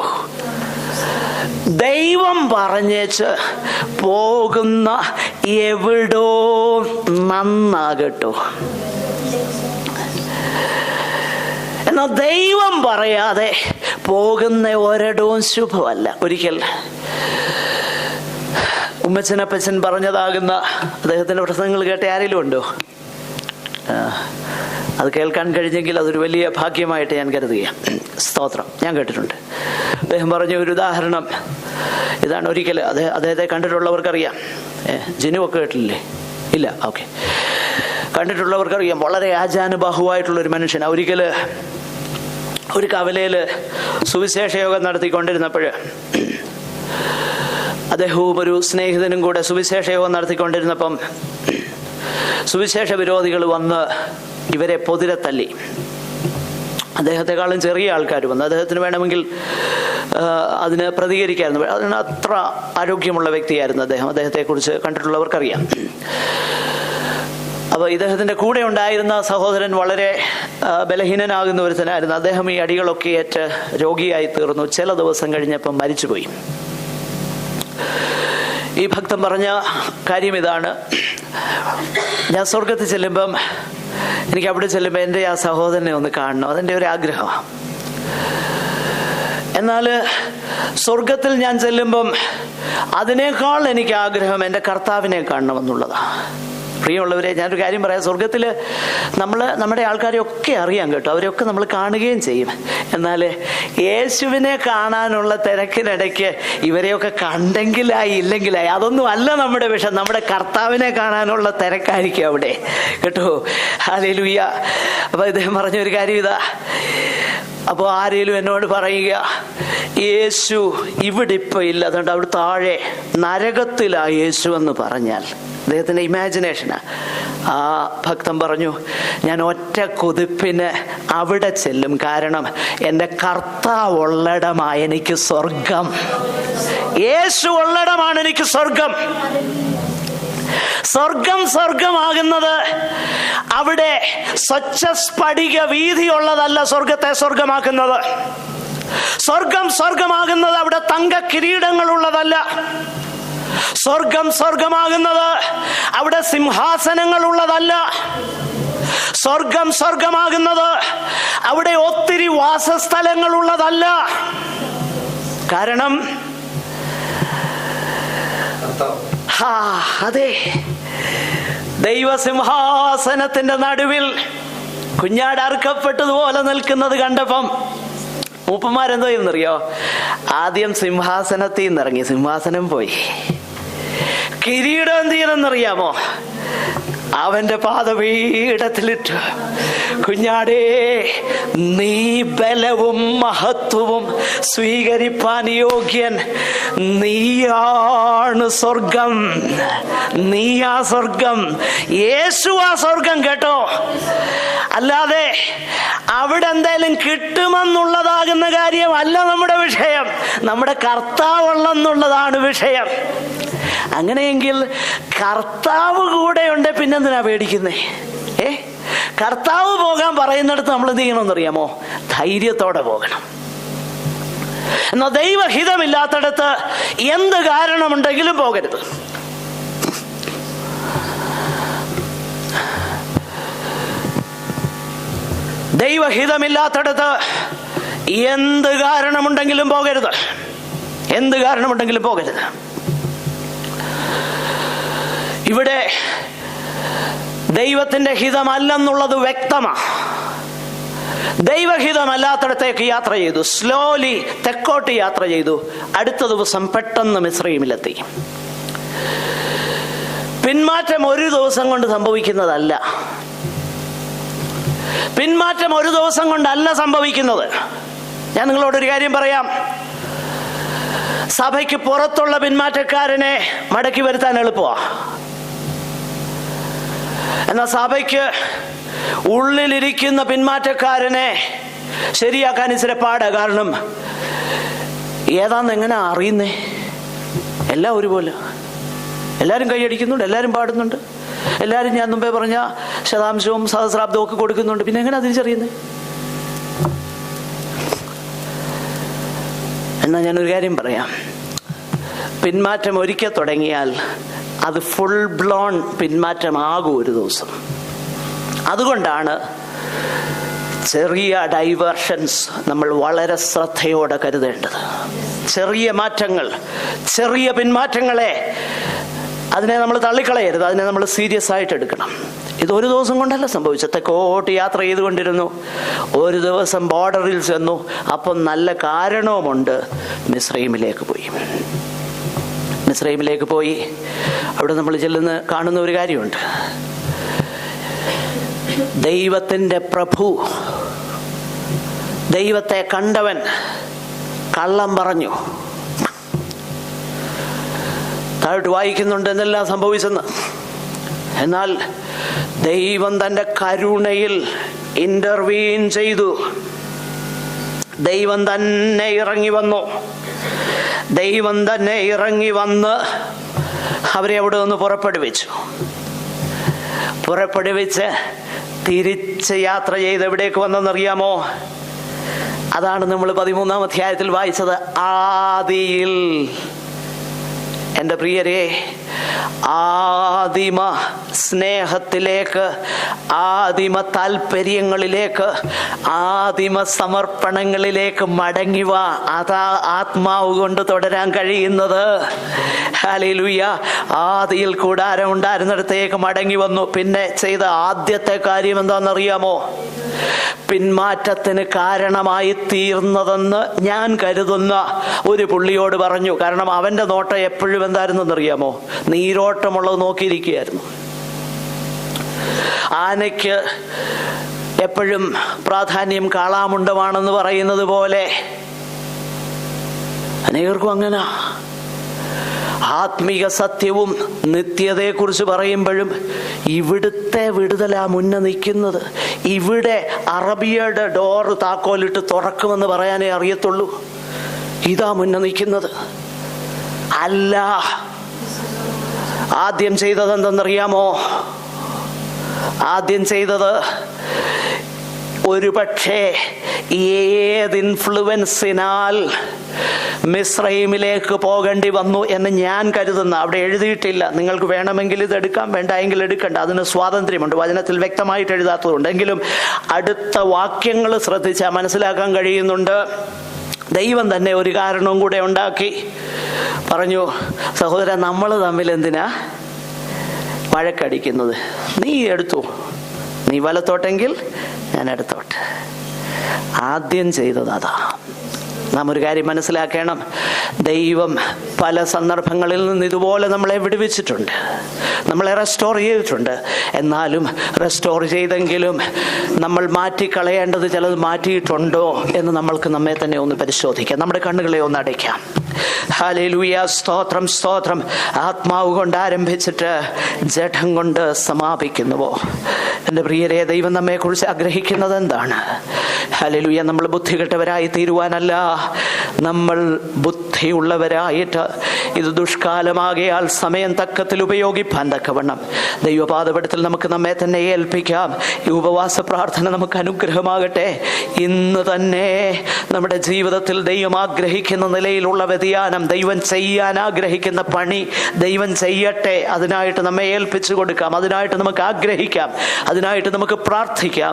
ദൈവം പറഞ്ഞേച്ച് പോകുന്ന എവിടോ നന്നാകട്ടോ. എന്നാൽ ദൈവം പറയാതെ പോകുന്ന ഒരിടവും ശുഭമല്ല. ഒരിക്കൽ ഉമ്മച്ചനപ്പച്ചൻ പറഞ്ഞതാകുന്ന അദ്ദേഹത്തിൻ്റെ പ്രസംഗങ്ങൾ കേട്ട ആരെങ്കിലും ഉണ്ടോ? അത് കേൾക്കാൻ കഴിഞ്ഞെങ്കിൽ അതൊരു വലിയ ഭാഗ്യമായിട്ട് ഞാൻ കരുതുകയാണ്. സ്തോത്രം. ഞാൻ കേട്ടിട്ടുണ്ട്. അദ്ദേഹം പറഞ്ഞ ഒരു ഉദാഹരണം ഇതാണ്. ഒരിക്കൽ അദ്ദേഹത്തെ കണ്ടിട്ടുള്ളവർക്കറിയാം. ജിനുവൊക്കെ കേട്ടില്ലേ? ഇല്ല, ഓക്കെ. കണ്ടിട്ടുള്ളവർക്കറിയാം. വളരെ ആചാനുബാഹുവായിട്ടുള്ളൊരു മനുഷ്യനാണ്. ഒരിക്കൽ ഒരു കവലയിൽ സുവിശേഷ യോഗം നടത്തിക്കൊണ്ടിരുന്നപ്പോൾ അദ്ദേഹവും ഒരു സ്നേഹിതനും കൂടെ സുവിശേഷ യോഗം നടത്തിക്കൊണ്ടിരുന്നപ്പം സുവിശേഷ വിരോധികൾ വന്ന് ഇവരെ പൊതിരെ തല്ലി. അദ്ദേഹത്തെക്കാളും ചെറിയ ആൾക്കാർ വന്നു. അദ്ദേഹത്തിന് വേണമെങ്കിൽ അതിന് പ്രതികരിക്കായിരുന്നു. അതിന് അത്ര ആരോഗ്യമുള്ള വ്യക്തിയായിരുന്നു അദ്ദേഹം. അദ്ദേഹത്തെക്കുറിച്ച് കണ്ടിട്ടുള്ളവർക്കറിയാം. അപ്പോൾ ഇദ്ദേഹത്തിൻ്റെ കൂടെ ഉണ്ടായിരുന്ന സഹോദരൻ വളരെ ബലഹീനനാകുന്ന ഒരുത്തനായിരുന്നു. അദ്ദേഹം ഈ അടികളൊക്കെ ഏറ്റ് രോഗിയായി തീർന്നു. ചില ദിവസം കഴിഞ്ഞപ്പം മരിച്ചുപോയി. ഈ ഭക്തൻ പറഞ്ഞ കാര്യം ഇതാണ്: ഞാൻ സ്വർഗത്തിൽ ചെല്ലുമ്പം എനിക്ക് അവിടെ ചെല്ലുമ്പോൾ എൻ്റെ ആ സഹോദരനെ ഒന്ന് കാണണം, അതെൻ്റെ ഒരു ആഗ്രഹമാണ്. എന്നാൽ സ്വർഗത്തിൽ ഞാൻ ചെല്ലുമ്പം അതിനേക്കാൾ എനിക്ക് ആഗ്രഹം എൻ്റെ കർത്താവിനെ കാണണമെന്നുള്ളതാണ്. പ്രിയമുള്ളവരെ, ഞാനൊരു കാര്യം പറയാം. സ്വർഗത്തിൽ നമ്മുടെ ആൾക്കാരെയൊക്കെ അറിയാം കേട്ടോ, അവരെയൊക്കെ നമ്മൾ കാണുകയും ചെയ്യും. എന്നാൽ യേശുവിനെ കാണാനുള്ള തിരക്കിനിടയ്ക്ക് ഇവരെയൊക്കെ കണ്ടെങ്കിലായി ഇല്ലെങ്കിലായി അതൊന്നും അല്ല നമ്മുടെ വിഷയം. നമ്മുടെ കർത്താവിനെ കാണാനുള്ള തിരക്കായിരിക്കും അവിടെ കേട്ടോ. ഹല്ലേലൂയ. അപ്പോൾ ഇദ്ദേഹം പറഞ്ഞൊരു കാര്യം ഇതാ. അപ്പോൾ ആരെങ്കിലും എന്നോട് പറയുക, യേശു ഇവിടെ ഇപ്പം ഇല്ല, അതുകൊണ്ട് അവിടെ താഴെ നരകത്തിലാ യേശു എന്ന് പറഞ്ഞാൽ അദ്ദേഹത്തിൻ്റെ ഇമാജിനേഷനാ. ആ ഭക്തൻ പറഞ്ഞു, ഞാൻ ഒറ്റ കൊതിപ്പിന് അവിടെ ചെല്ലും. കാരണം എൻ്റെ കർത്താവ് ഉള്ളിടമാണ് എനിക്ക് സ്വർഗം. യേശു ഉള്ളിടമാണ് എനിക്ക് സ്വർഗം. സ്വർഗമാകുന്നത് അവിടെ സ്വച്ഛ സ്ഫടിക വീതിയുള്ളതല്ല സ്വർഗത്തെ സ്വർഗമാക്കുന്നത്. സ്വർഗമാകുന്നത് അവിടെ തങ്ക കിരീടങ്ങളുള്ളതല്ല. സ്വർഗമാകുന്നത് അവിടെ സിംഹാസനങ്ങൾ ഉള്ളതല്ല. സ്വർഗമാകുന്നത് അവിടെ ഒത്തിരി വാസസ്ഥലങ്ങൾ ഉള്ളതല്ല. കാരണം അതെ, ദൈവസിംഹാസനത്തിന്റെ നടുവിൽ കുഞ്ഞാട് അറുക്കപ്പെട്ടതുപോലെ നിൽക്കുന്നത് കണ്ടപ്പം മൂപ്പന്മാരെന്തോ ചെയ്യുന്നറിയോ? ആദ്യം സിംഹാസനത്തിൽ നിന്നിറങ്ങി, സിംഹാസനം പോയി. കിരീടം എന്ത് ചെയ്യണമെന്നറിയാമോ? അവന്റെ പാദപീഠത്തിലിട്ട്, കുഞ്ഞാടേ, നീ ബലവും മഹത്വവും സ്വീകരിപ്പാൻ യോഗ്യൻ, നീയാണ് സ്വർഗം, നീയാ സ്വർഗം, യേശു ആ സ്വർഗം കേട്ടോ. അല്ലാതെ അവിടെ എന്തായാലും കിട്ടുമെന്നുള്ളതാകുന്ന കാര്യമല്ല നമ്മുടെ വിഷയം. നമ്മുടെ കർത്താവുള്ളെന്നുള്ളതാണ് വിഷയം. അങ്ങനെയെങ്കിൽ കർത്താവ് കൂടെ ഉണ്ട്, പിന്നെന്തിനാ പേടിക്കുന്നേ? കർത്താവ് പോകാൻ പറയുന്നിടത്ത് നമ്മൾ എന്ത് ചെയ്യണമെന്നറിയാമോ? ധൈര്യത്തോടെ പോകണം. എന്നാൽ ദൈവഹിതമില്ലാത്തടത്ത് എന്ത് കാരണമുണ്ടെങ്കിലും പോകരുത്. ദൈവഹിതമില്ലാത്തടത്ത് എന്ത് കാരണമുണ്ടെങ്കിലും പോകരുത്. എന്ത് കാരണമുണ്ടെങ്കിലും പോകരുത്. ഇവിടെ ദൈവത്തിന്റെ ഹിതമല്ലെന്നുള്ളത് വ്യക്തമാണ്. ദൈവഹിതമല്ലാത്തടത്തേക്ക് യാത്ര ചെയ്തു, സ്ലോലി തെക്കോട്ട് യാത്ര ചെയ്തു. അടുത്ത ദിവസം പെട്ടെന്ന് മിസ്രയീമിലെത്തി. പിന്മാറ്റം ഒരു ദിവസം കൊണ്ട് സംഭവിക്കുന്നതല്ല. പിന്മാറ്റം ഒരു ദിവസം കൊണ്ടല്ല സംഭവിക്കുന്നത്. ഞാൻ നിങ്ങളോടൊരു കാര്യം പറയാം. സഭയ്ക്ക് പുറത്തുള്ള പിന്മാറ്റക്കാരനെ മടക്കി വരുത്താൻ എളുപ്പമാണ്. എന്നാൽ സഭയ്ക്ക് ഉള്ളിലിരിക്കുന്ന പിന്മാറ്റക്കാരനെ ശരിയാക്കാൻ ഇച്ചിരി പാടാ. കാരണം ഏതാന്ന് എങ്ങനെ അറിയുന്നേ? എല്ലാം ഒരുപോലെ, എല്ലാവരും കൈയടിക്കുന്നുണ്ട്, എല്ലാവരും പാടുന്നുണ്ട്, എല്ലാവരും ഞാൻ മുമ്പേ പറഞ്ഞ ശതാംശവും സഹസ്രാബ്ദവും ഒക്കെ കൊടുക്കുന്നുണ്ട്. പിന്നെ എങ്ങനെ തിരിച്ചറിയുന്നേ? എന്നാൽ ഞാനൊരു കാര്യം പറയാം. പിന്മാറ്റം ഒരിക്കൽ തുടങ്ങിയാൽ അത് ഫുൾ ബ്ലോൺ പിന്മാറ്റമാകും ഒരു ദിവസം. അതുകൊണ്ടാണ് ചെറിയ ഡൈവേർഷൻസ് നമ്മൾ വളരെ ശ്രദ്ധയോടെ കരുതേണ്ടത്. ചെറിയ മാറ്റങ്ങൾ, ചെറിയ പിന്മാറ്റങ്ങളെ അതിനെ നമ്മൾ തള്ളിക്കളയരുത്, അതിനെ നമ്മൾ സീരിയസ് ആയിട്ട് എടുക്കണം. ഇതൊരു ദിവസം കൊണ്ടല്ല സംഭവിച്ചത്. തെക്കോട്ട് യാത്ര ചെയ്തുകൊണ്ടിരുന്നു, ഒരു ദിവസം ബോർഡറിൽ ചെന്നു. അപ്പം നല്ല കാരണവുമുണ്ട്. മിസ്രയീമിലേക്ക് പോയി. മിസ്രയീമിലേക്ക് പോയി അവിടെ നമ്മൾ ചെല്ലുന്ന കാണുന്ന ഒരു കാര്യമുണ്ട്. ദൈവത്തിൻ്റെ പ്രഭു, ദൈവത്തെ കണ്ടവൻ കള്ളം പറഞ്ഞു. താഴോട്ട് വായിക്കുന്നുണ്ട് എന്തെല്ലാം സംഭവിച്ചെന്ന്. എന്നാൽ ദൈവം തൻ്റെ കരുണയിൽ ഇന്റർവീൻ ചെയ്തു. ദൈവം തന്നെ ഇറങ്ങി വന്നു. ദൈവം തന്നെ ഇറങ്ങി വന്ന് അവരെ അവിടെ നിന്ന് പുറപ്പെടുവിച്ചു. പുറപ്പെടുവിച്ച് തിരിച്ച് യാത്ര ചെയ്ത് എവിടേക്ക് വന്നെന്നറിയാമോ? അതാണ് നമ്മൾ 13-ാം അധ്യായത്തിൽ വായിച്ചത്. ആദിയിൽ, എൻ്റെ പ്രിയരെ, ആദിമ സ്നേഹത്തിലേക്ക്, ആദിമ താല്പര്യങ്ങളിലേക്ക്, ആദിമ സമർപ്പണങ്ങളിലേക്ക് മടങ്ങിവ. അതാ ആത്മാവ് കൊണ്ട് തുടരാൻ കഴിയുന്നത്. ഹല്ലേലൂയ. ആദിയിൽ കൂടാരം ഉണ്ടായിരുന്നിടത്തേക്ക് മടങ്ങി വന്നു. പിന്നെ ചെയ്ത ആദ്യത്തെ കാര്യം എന്താണെന്നറിയാമോ? പിന്മാറ്റത്തിന് കാരണമായി തീർന്നതെന്ന് ഞാൻ കരുതുന്ന ഒരു പുള്ളിയോട് പറഞ്ഞു. കാരണം അവന്റെ നോട്ടം എപ്പോഴും എന്തായിരുന്നെന്നറിയാമോ? നീരോട്ടമുള്ളത് നോക്കിയിരിക്കുകയായിരുന്നു. ആനയ്ക്ക് എപ്പോഴും പ്രാധാന്യം കാളാമുണ്ടമാണെന്ന് പറയുന്നത് പോലെ അനേകർക്കും അങ്ങനെ. ആത്മീക സത്യവും നിത്യതയെക്കുറിച്ച് പറയുമ്പോഴും ഇവിടുത്തെ വിടുതലാ മുന്നേ നിൽക്കുന്നത്. ഇവിടെ അറബിയുടെ ഡോറ് താക്കോലിട്ട് തുറക്കുമെന്ന് പറയാനേ അറിയത്തുള്ളൂ. ഇതാ മുന്നേ നിൽക്കുന്നത്. അല്ല, ആദ്യം ചെയ്തത് എന്തെന്നറിയാമോ? ആദ്യം ചെയ്തത് ഒരു പക്ഷേ ഏത് ഇൻഫ്ലുവൻസിനാൽ മിസ്രയീമിലേക്ക് പോകേണ്ടി വന്നു എന്ന് ഞാൻ കരുതുന്ന, അവിടെ എഴുതിയിട്ടില്ല. നിങ്ങൾക്ക് വേണമെങ്കിൽ ഇത് എടുക്കാം, വേണ്ടായെങ്കിൽ എടുക്കണ്ട, അതിന് സ്വാതന്ത്ര്യമുണ്ട്. വചനത്തിൽ വ്യക്തമായിട്ട് എഴുതാത്തതുകൊണ്ട്. എങ്കിലും അടുത്ത വാക്യങ്ങൾ ശ്രദ്ധിച്ചാൽ മനസ്സിലാക്കാൻ കഴിയുന്നുണ്ട്. ദൈവം തന്നെ ഒരു കാരണവും കൂടെ ഉണ്ടാക്കി. പറഞ്ഞു, സഹോദര, നമ്മൾ തമ്മിൽ എന്തിനാ വഴക്കടിക്കുന്നത്? നീ എടുത്തു, നീ വലത്തോട്ടെങ്കിൽ ഞാൻ എടുത്തോട്ടെ. ആദ്യം ചെയ്തത് അതാ. നാം ഒരു കാര്യം മനസ്സിലാക്കണം. ദൈവം പല സന്ദർഭങ്ങളിൽ നിന്ന് ഇതുപോലെ നമ്മളെ വിടുവിച്ചിട്ടുണ്ട്, നമ്മളെ റെസ്റ്റോർ ചെയ്തിട്ടുണ്ട്. എന്നാലും റെസ്റ്റോർ ചെയ്തെങ്കിലും നമ്മൾ മാറ്റിക്കളയേണ്ടത് ചിലത് മാറ്റിയിട്ടുണ്ടോ എന്ന് നമ്മൾക്ക് നമ്മെ തന്നെ ഒന്ന് പരിശോധിക്കാം. നമ്മുടെ കണ്ണുകളെ ഒന്ന് അടയ്ക്കാം. ഹല്ലേലൂയ, സ്തോത്രം, സ്തോത്രം. ആത്മാവ് കൊണ്ട് ആരംഭിച്ചിട്ട് ജഡം കൊണ്ട് സമാപിക്കുന്നുവോ? എൻ്റെ പ്രിയരെ, ദൈവം നമ്മെ കുറിച്ച് ആഗ്രഹിക്കുന്നത് എന്താണ്? ഹല്ലേലൂയ, നമ്മൾ ബുദ്ധികെട്ടവരായി തീരുവാനല്ല, നമ്മൾ ബുദ്ധിയുള്ളവരായിട്ട് ഇത് ദുഷ്കാലമാകയാൽ സമയം തക്കത്തിൽ ഉപയോഗിപ്പാൻ തക്കവണ്ണം ദൈവപാദപീഠത്തിൽ നമുക്ക് നമ്മെ തന്നെ ഏൽപ്പിക്കാം. ഈ ഉപവാസ പ്രാർത്ഥന നമുക്ക് അനുഗ്രഹമാകട്ടെ. ഇന്ന് തന്നെ നമ്മുടെ ജീവിതത്തിൽ ദൈവം ആഗ്രഹിക്കുന്ന നിലയിലുള്ള വ്യതിയാനം, ദൈവം ചെയ്യാൻ ആഗ്രഹിക്കുന്ന പണി ദൈവം ചെയ്യട്ടെ. അതിനായിട്ട് നമ്മെ ഏൽപ്പിച്ചു കൊടുക്കാം, അതിനായിട്ട് നമുക്ക് ആഗ്രഹിക്കാം, അതിനായിട്ട് നമുക്ക് പ്രാർത്ഥിക്കാം.